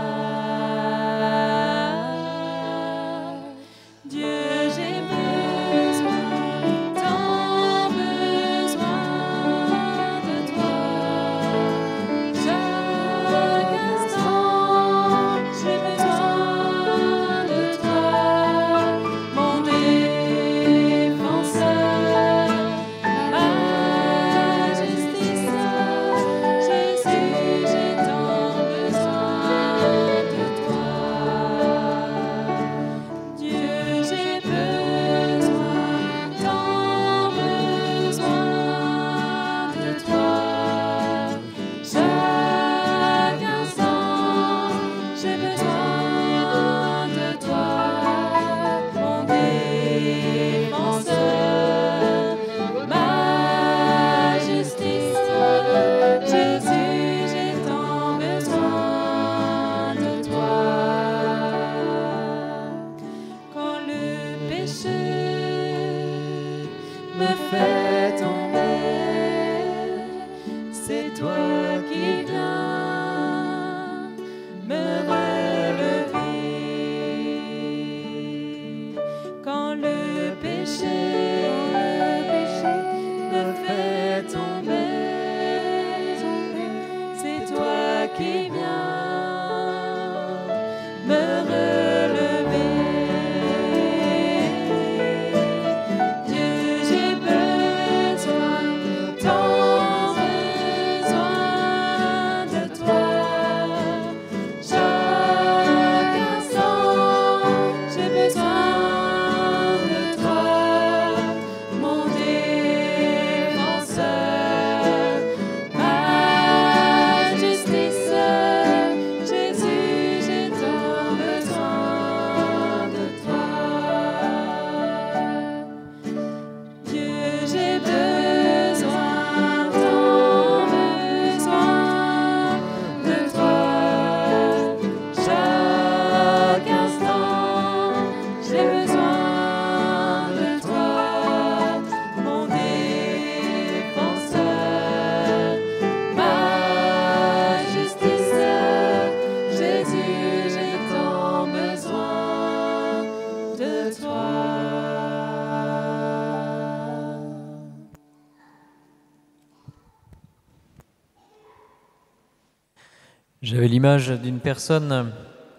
J'avais l'image d'une personne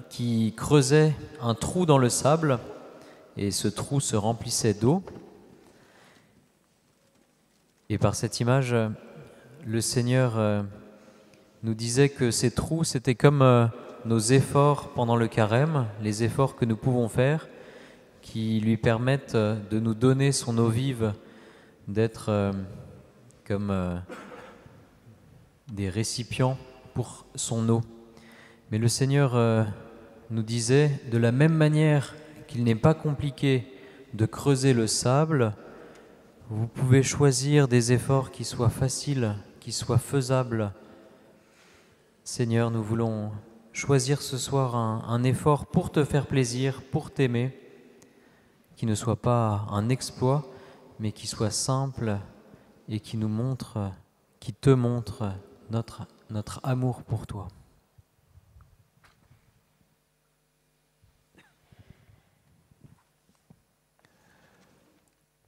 qui creusait un trou dans le sable et ce trou se remplissait d'eau. Et par cette image, le Seigneur nous disait que ces trous, c'était comme nos efforts pendant le carême, les efforts que nous pouvons faire, qui lui permettent de nous donner son eau vive, d'être comme des récipients pour son eau. Mais le Seigneur nous disait, de la même manière qu'il n'est pas compliqué de creuser le sable, vous pouvez choisir des efforts qui soient faciles, qui soient faisables. Seigneur, nous voulons choisir ce soir un effort pour te faire plaisir, pour t'aimer, qui ne soit pas un exploit, mais qui soit simple et qui nous montre, qui te montre notre amour pour toi.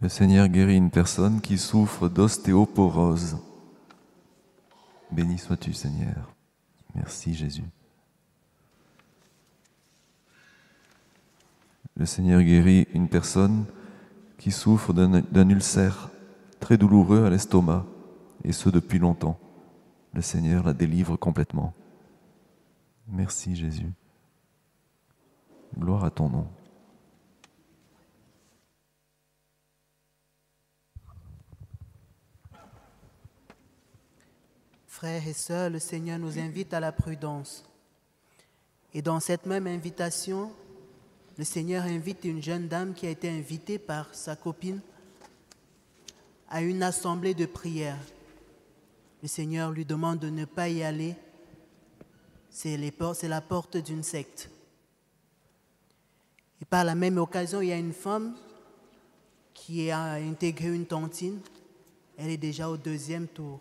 Le Seigneur guérit une personne qui souffre d'ostéoporose. Béni sois-tu, Seigneur. Merci, Jésus. Le Seigneur guérit une personne qui souffre d'un ulcère très douloureux à l'estomac, et ce depuis longtemps. Le Seigneur la délivre complètement. Merci, Jésus. Gloire à ton nom. Frères et sœurs, le Seigneur nous invite à la prudence. Et dans cette même invitation, le Seigneur invite une jeune dame qui a été invitée par sa copine à une assemblée de prière. Le Seigneur lui demande de ne pas y aller. C'est la porte d'une secte. Et par la même occasion, il y a une femme qui a intégré une tontine. Elle est déjà au 2e tour.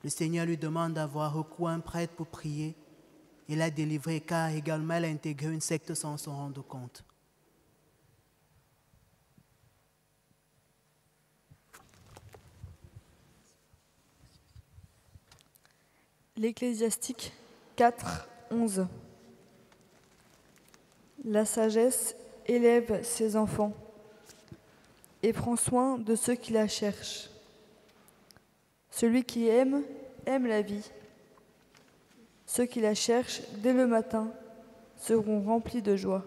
Le Seigneur lui demande d'avoir recours à un prêtre pour prier et la délivrer, car également elle a intégré une secte sans s'en rendre compte. L'Ecclésiastique 4, 11. La sagesse élève ses enfants et prend soin de ceux qui la cherchent. Celui qui aime, aime la vie. Ceux qui la cherchent dès le matin seront remplis de joie.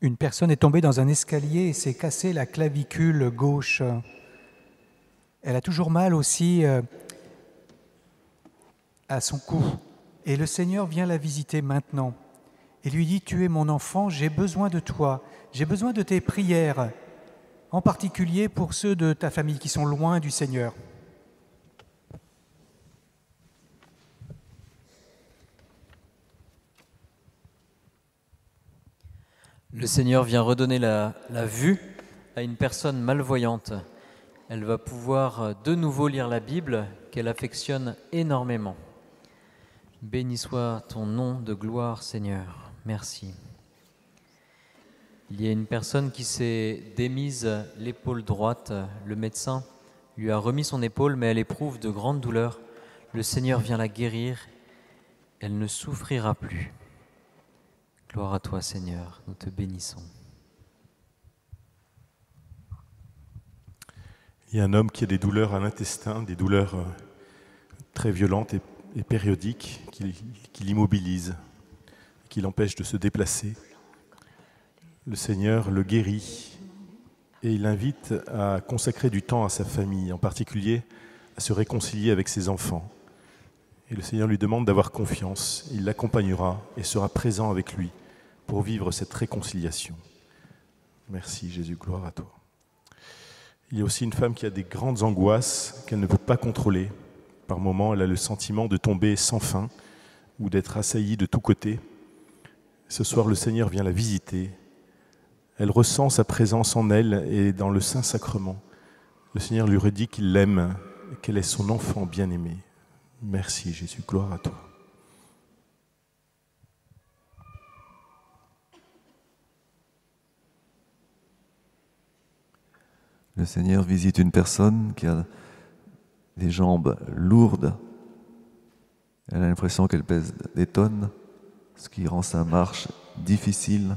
Une personne est tombée dans un escalier et s'est cassé la clavicule gauche. Elle a toujours mal aussi à son cou. Et le Seigneur vient la visiter maintenant et lui dit: tu es mon enfant, j'ai besoin de toi, j'ai besoin de tes prières, en particulier pour ceux de ta famille qui sont loin du Seigneur. Le Seigneur vient redonner la vue à une personne malvoyante. Elle va pouvoir de nouveau lire la Bible qu'elle affectionne énormément. Béni soit ton nom de gloire, Seigneur. Merci. Il y a une personne qui s'est démise l'épaule droite. Le médecin lui a remis son épaule, mais elle éprouve de grandes douleurs. Le Seigneur vient la guérir. Elle ne souffrira plus. Gloire à toi, Seigneur. Nous te bénissons. Il y a un homme qui a des douleurs à l'intestin, des douleurs très violentes et périodiques qui l'immobilisent, qui l'empêchent de se déplacer. Le Seigneur le guérit et il l'invite à consacrer du temps à sa famille, en particulier à se réconcilier avec ses enfants. Et le Seigneur lui demande d'avoir confiance. Il l'accompagnera et sera présent avec lui pour vivre cette réconciliation. Merci Jésus, gloire à toi. Il y a aussi une femme qui a des grandes angoisses qu'elle ne peut pas contrôler. Par moments, elle a le sentiment de tomber sans fin ou d'être assaillie de tous côtés. Ce soir, le Seigneur vient la visiter. Elle ressent sa présence en elle et dans le Saint-Sacrement. Le Seigneur lui redit qu'il l'aime, qu'elle est son enfant bien-aimé. Merci Jésus, gloire à toi. Le Seigneur visite une personne qui a des jambes lourdes. Elle a l'impression qu'elle pèse des tonnes, ce qui rend sa marche difficile.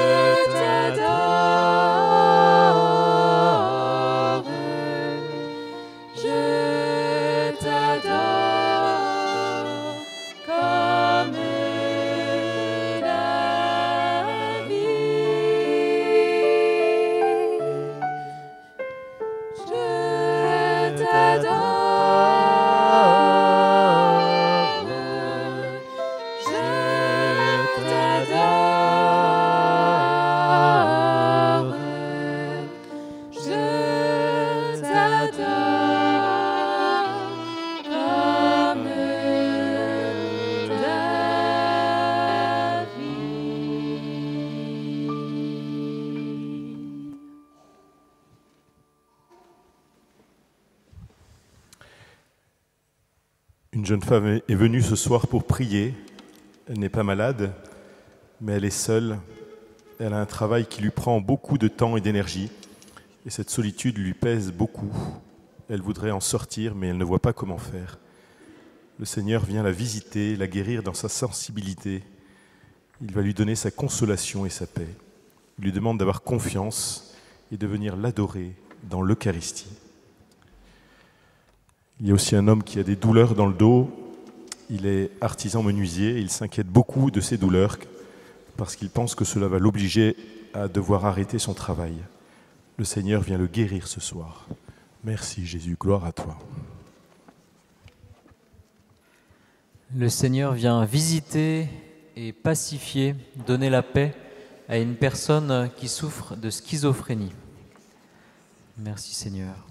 Une jeune femme est venue ce soir pour prier. Elle n'est pas malade, mais elle est seule. Elle a un travail qui lui prend beaucoup de temps et d'énergie. Et cette solitude lui pèse beaucoup. Elle voudrait en sortir, mais elle ne voit pas comment faire. Le Seigneur vient la visiter, la guérir dans sa sensibilité. Il va lui donner sa consolation et sa paix. Il lui demande d'avoir confiance et de venir l'adorer dans l'Eucharistie. Il y a aussi un homme qui a des douleurs dans le dos. Il est artisan menuisier et il s'inquiète beaucoup de ses douleurs parce qu'il pense que cela va l'obliger à devoir arrêter son travail. Le Seigneur vient le guérir ce soir. Merci Jésus, gloire à toi. Le Seigneur vient visiter et pacifier, donner la paix à une personne qui souffre de schizophrénie. Merci Seigneur.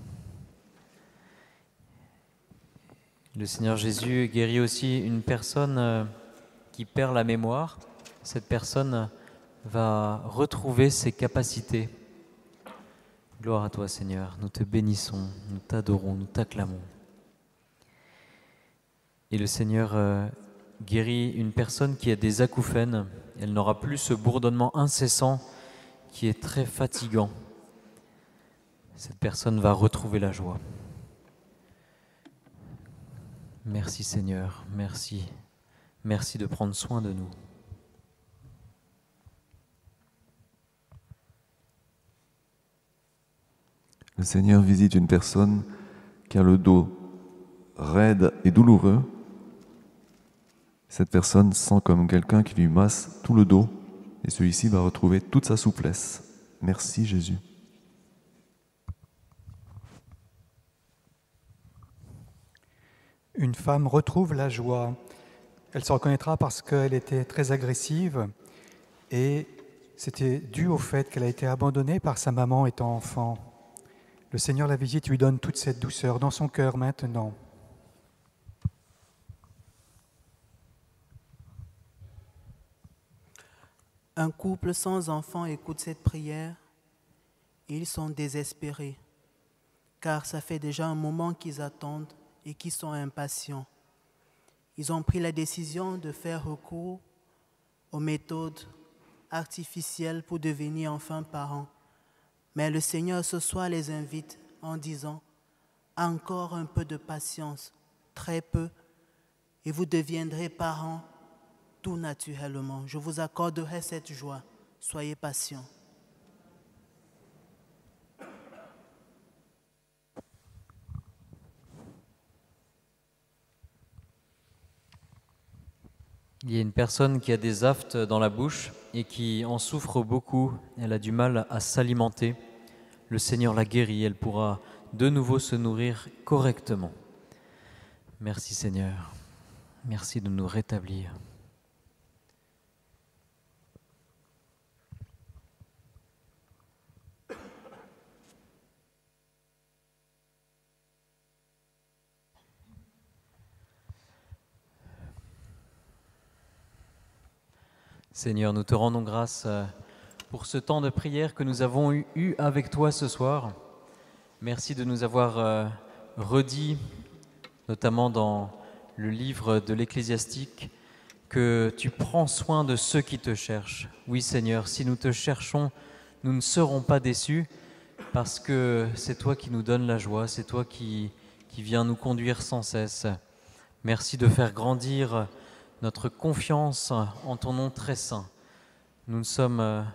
Le Seigneur Jésus guérit aussi une personne qui perd la mémoire. Cette personne va retrouver ses capacités. Gloire à toi Seigneur, nous te bénissons, nous t'adorons, nous t'acclamons. Et le Seigneur guérit une personne qui a des acouphènes. Elle n'aura plus ce bourdonnement incessant qui est très fatigant. Cette personne va retrouver la joie. Merci Seigneur, merci. Merci de prendre soin de nous. Le Seigneur visite une personne qui a le dos raide et douloureux. Cette personne sent comme quelqu'un qui lui masse tout le dos et celui-ci va retrouver toute sa souplesse. Merci Jésus. Une femme retrouve la joie. Elle se reconnaîtra parce qu'elle était très agressive et c'était dû au fait qu'elle a été abandonnée par sa maman étant enfant. Le Seigneur la visite, lui donne toute cette douceur dans son cœur maintenant. Un couple sans enfant écoute cette prière et ils sont désespérés, car ça fait déjà un moment qu'ils attendent et qu'ils sont impatients. Ils ont pris la décision de faire recours aux méthodes artificielles pour devenir enfin parents. Mais le Seigneur ce soir les invite en disant « Encore un peu de patience, très peu, et vous deviendrez parents tout naturellement. Je vous accorderai cette joie. Soyez patients. » Il y a une personne qui a des aftes dans la bouche et qui en souffre beaucoup. Elle a du mal à s'alimenter. Le Seigneur la guérit. Elle pourra de nouveau se nourrir correctement. Merci Seigneur. Merci de nous rétablir. Seigneur, nous te rendons grâce pour ce temps de prière que nous avons eu avec toi ce soir. Merci de nous avoir redit, notamment dans le livre de l'Ecclésiastique, que tu prends soin de ceux qui te cherchent. Oui Seigneur, si nous te cherchons, nous ne serons pas déçus parce que c'est toi qui nous donnes la joie, c'est toi qui viens nous conduire sans cesse. Merci de faire grandir notre confiance en ton nom très saint. Nous ne sommes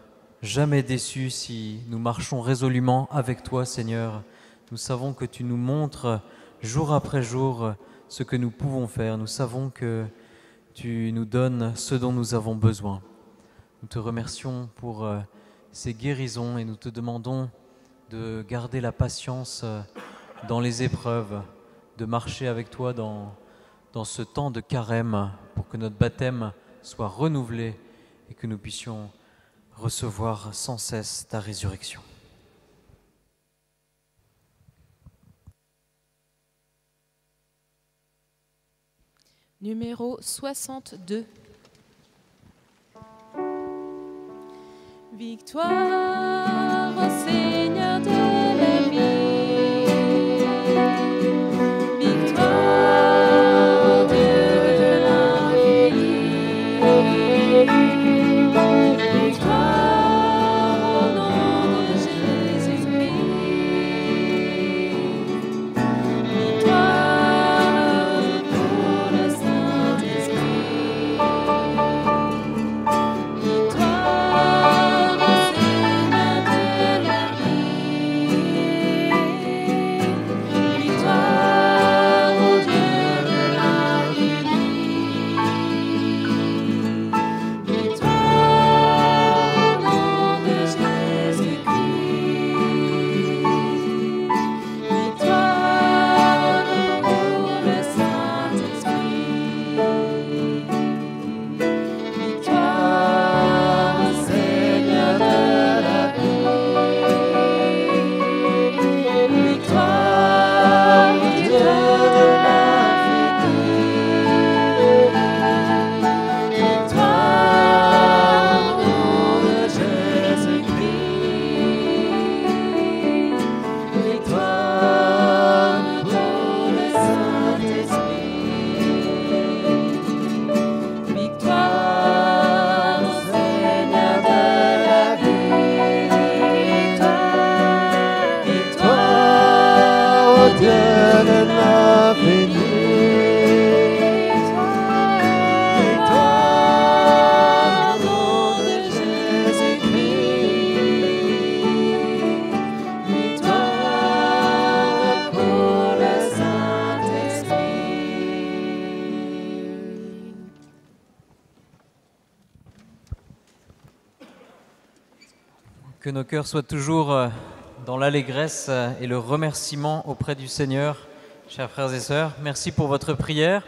jamais déçus si nous marchons résolument avec toi, Seigneur. Nous savons que tu nous montres jour après jour ce que nous pouvons faire. Nous savons que tu nous donnes ce dont nous avons besoin. Nous te remercions pour ces guérisons et nous te demandons de garder la patience dans les épreuves, de marcher avec toi dans ce temps de carême pour que notre baptême soit renouvelé et que nous puissions recevoir sans cesse ta résurrection. Numéro 62. Victoire au Seigneur de la vie. Victoire Que nos cœurs soient toujours dans l'allégresse et le remerciement auprès du Seigneur, chers frères et sœurs. Merci pour votre prière.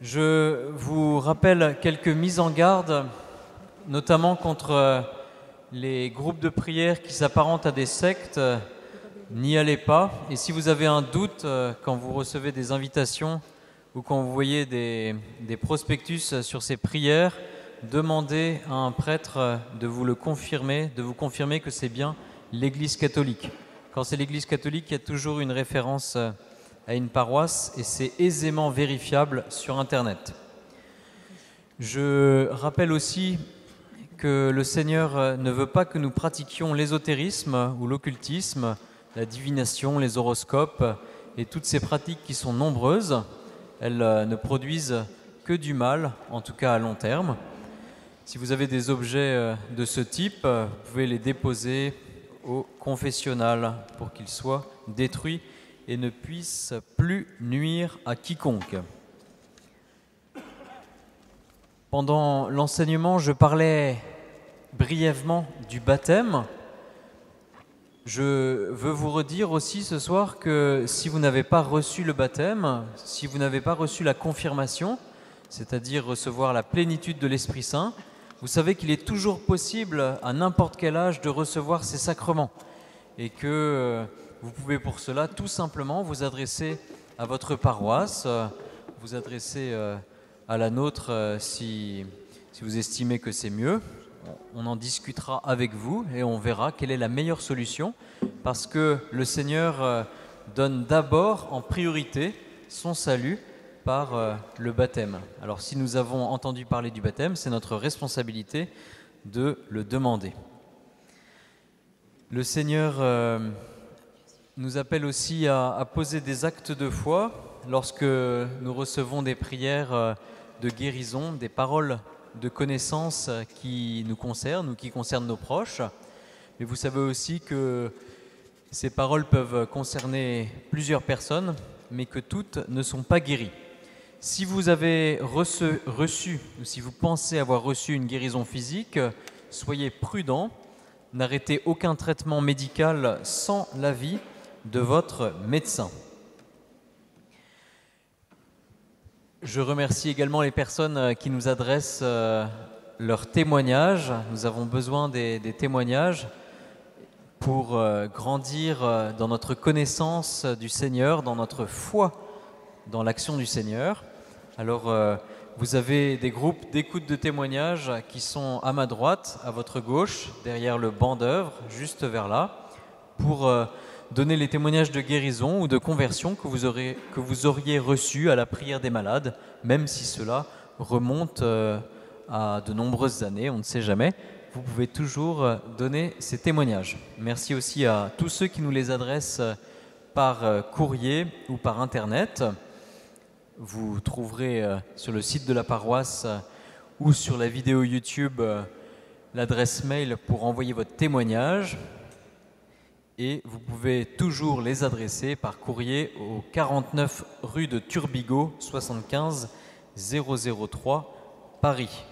Je vous rappelle quelques mises en garde, notamment contre les groupes de prière qui s'apparentent à des sectes. N'y allez pas. Et si vous avez un doute quand vous recevez des invitations ou quand vous voyez des prospectus sur ces prières, demandez à un prêtre de vous le confirmer, de vous confirmer que c'est bien l'Église catholique. Quand c'est l'Église catholique, il y a toujours une référence à une paroisse et c'est aisément vérifiable sur Internet. Je rappelle aussi que le Seigneur ne veut pas que nous pratiquions l'ésotérisme ou l'occultisme, la divination, les horoscopes et toutes ces pratiques qui sont nombreuses. Elles ne produisent que du mal, en tout cas à long terme. Si vous avez des objets de ce type, vous pouvez les déposer au confessionnal pour qu'ils soient détruits et ne puissent plus nuire à quiconque. Pendant l'enseignement, je parlais brièvement du baptême. Je veux vous redire aussi ce soir que si vous n'avez pas reçu le baptême, si vous n'avez pas reçu la confirmation, c'est-à-dire recevoir la plénitude de l'Esprit Saint, vous savez qu'il est toujours possible à n'importe quel âge de recevoir ces sacrements et que vous pouvez pour cela tout simplement vous adresser à votre paroisse, vous adresser à la nôtre si vous estimez que c'est mieux. On en discutera avec vous et on verra quelle est la meilleure solution parce que le Seigneur donne d'abord en priorité son salut par le baptême. Alors si nous avons entendu parler du baptême, c'est notre responsabilité de le demander. Le Seigneur nous appelle aussi à poser des actes de foi lorsque nous recevons des prières de guérison, des paroles de connaissance qui nous concernent ou qui concernent nos proches. Mais vous savez aussi que ces paroles peuvent concerner plusieurs personnes, mais que toutes ne sont pas guéries. Si vous avez reçu ou si vous pensez avoir reçu une guérison physique, soyez prudents, n'arrêtez aucun traitement médical sans l'avis de votre médecin. Je remercie également les personnes qui nous adressent leurs témoignages. Nous avons besoin des témoignages pour grandir dans notre connaissance du Seigneur, dans notre foi dans l'action du Seigneur. Alors, vous avez des groupes d'écoute de témoignages qui sont à ma droite, à votre gauche, derrière le banc d'œuvre, juste vers là, pour donner les témoignages de guérison ou de conversion que vous auriez reçus à la prière des malades, même si cela remonte à de nombreuses années, on ne sait jamais. Vous pouvez toujours donner ces témoignages. Merci aussi à tous ceux qui nous les adressent par courrier ou par Internet. Vous trouverez sur le site de la paroisse ou sur la vidéo YouTube l'adresse mail pour envoyer votre témoignage. Et vous pouvez toujours les adresser par courrier au 49 rue de Turbigo, 75 003, Paris.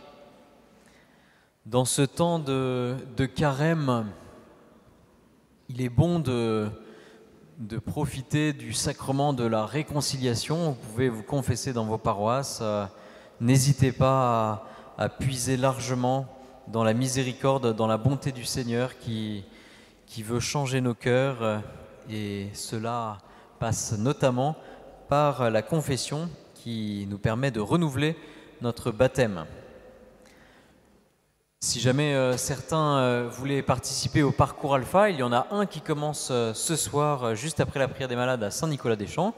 Dans ce temps de carême, il est bon de profiter du sacrement de la réconciliation. Vous pouvez vous confesser dans vos paroisses. N'hésitez pas à puiser largement dans la miséricorde, dans la bonté du Seigneur qui veut changer nos cœurs. Et cela passe notamment par la confession qui nous permet de renouveler notre baptême. Si jamais certains voulaient participer au parcours Alpha, il y en a un qui commence ce soir, juste après la prière des malades à Saint-Nicolas-des-Champs.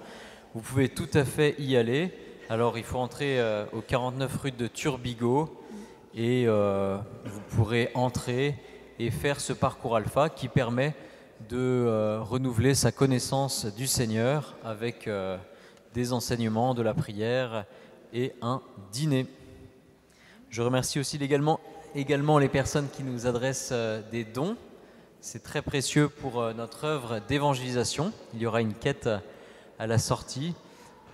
Vous pouvez tout à fait y aller. Alors il faut entrer au 49 rue de Turbigo et vous pourrez entrer et faire ce parcours Alpha qui permet de renouveler sa connaissance du Seigneur avec des enseignements, de la prière et un dîner. Je remercie aussi également les personnes qui nous adressent des dons. C'est très précieux pour notre œuvre d'évangélisation. Il y aura une quête à la sortie.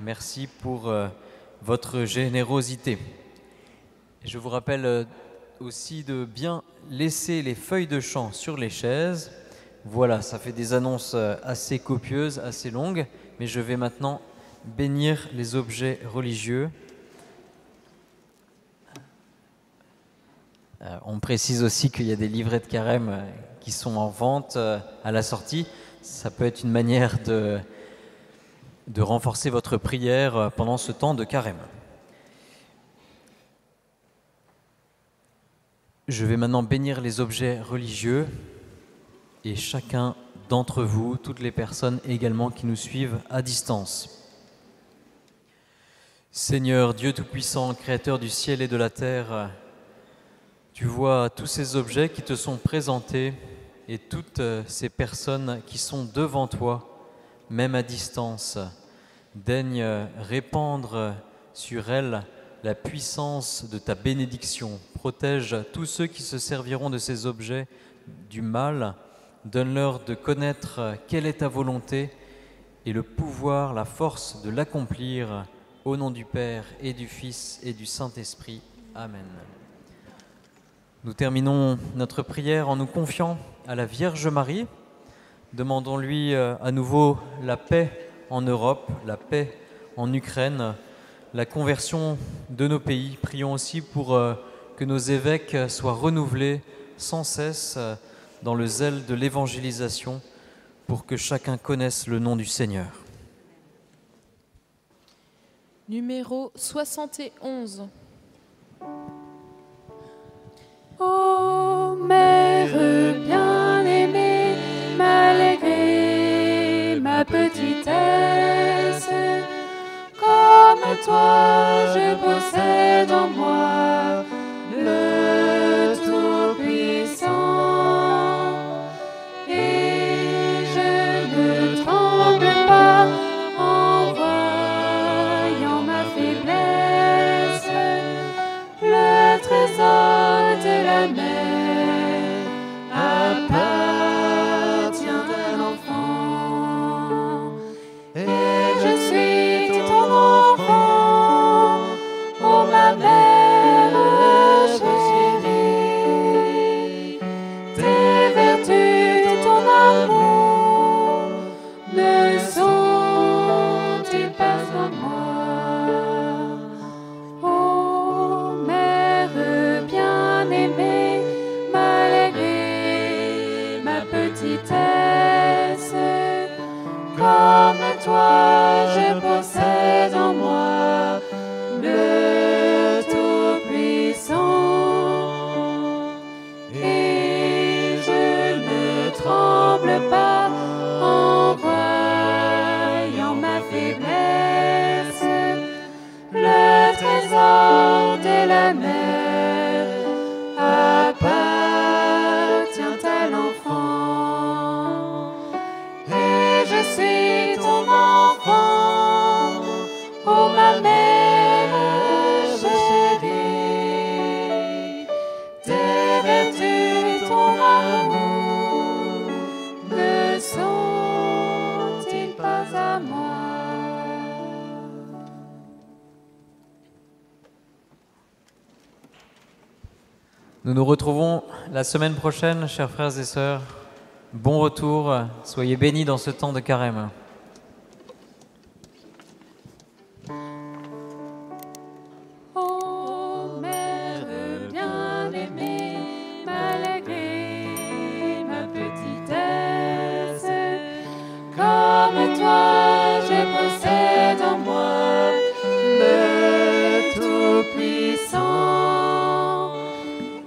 Merci pour votre générosité. Je vous rappelle aussi de bien laisser les feuilles de chant sur les chaises. Voilà, ça fait des annonces assez copieuses, assez longues, mais je vais maintenant bénir les objets religieux. On précise aussi qu'il y a des livrets de carême qui sont en vente à la sortie. Ça peut être une manière de renforcer votre prière pendant ce temps de carême. Je vais maintenant bénir les objets religieux et chacun d'entre vous, toutes les personnes également qui nous suivent à distance. Seigneur, Dieu Tout-Puissant, Créateur du ciel et de la terre, tu vois tous ces objets qui te sont présentés et toutes ces personnes qui sont devant toi, même à distance. Daigne répandre sur elles la puissance de ta bénédiction. Protège tous ceux qui se serviront de ces objets du mal. Donne-leur de connaître quelle est ta volonté et le pouvoir, la force de l'accomplir. Au nom du Père et du Fils et du Saint-Esprit. Amen. Nous terminons notre prière en nous confiant à la Vierge Marie. Demandons-lui à nouveau la paix en Europe, la paix en Ukraine, la conversion de nos pays. Prions aussi pour que nos évêques soient renouvelés sans cesse dans le zèle de l'évangélisation, pour que chacun connaisse le nom du Seigneur. Numéro 71. Ô Mère bien-aimée, malgré ma petitesse, comme toi je possède en moi le Tout-Puissant, et je ne tremble pas en voyant ma faiblesse. Le trésor de la mer appartient à l'enfant, et je suis ton enfant, ô ma mère chérie. Tes vertus, ton amour, ne sont-ils pas en moi? Ô Mère bien-aimée, malgré ma petitesse, comme toi je possède en moi le Tout-Puissant, et je ne tremble pas en voyant ma faiblesse. Le trésor de la mer appartient à l'enfant, et je suis ton enfant, ô ma mère chérie. Tes vertus, ton amour, ne sont-ils pas à moi? Nous nous retrouvons la semaine prochaine, chers frères et sœurs. Bon retour, soyez bénis dans ce temps de carême. Ô Mère bien-aimée, malgré ma petitesse, comme toi je possède en moi le Tout-Puissant,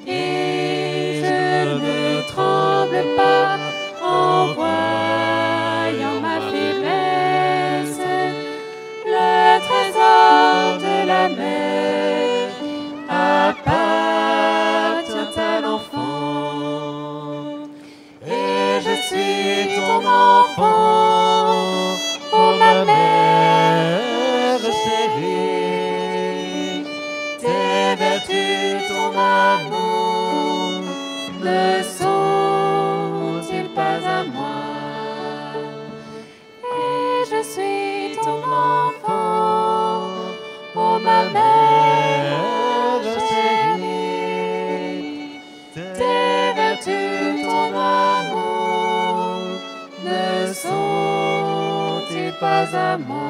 et je ne tremble pas en voyant ma faiblesse. Le trésor de la mer appartient à l'enfant, et je suis ton enfant, ô ma mère chérie. Tes vertus, ton amour, ne sont-ils pas à moi? Et je suis ton enfant, ô ma mère chérie. constamment.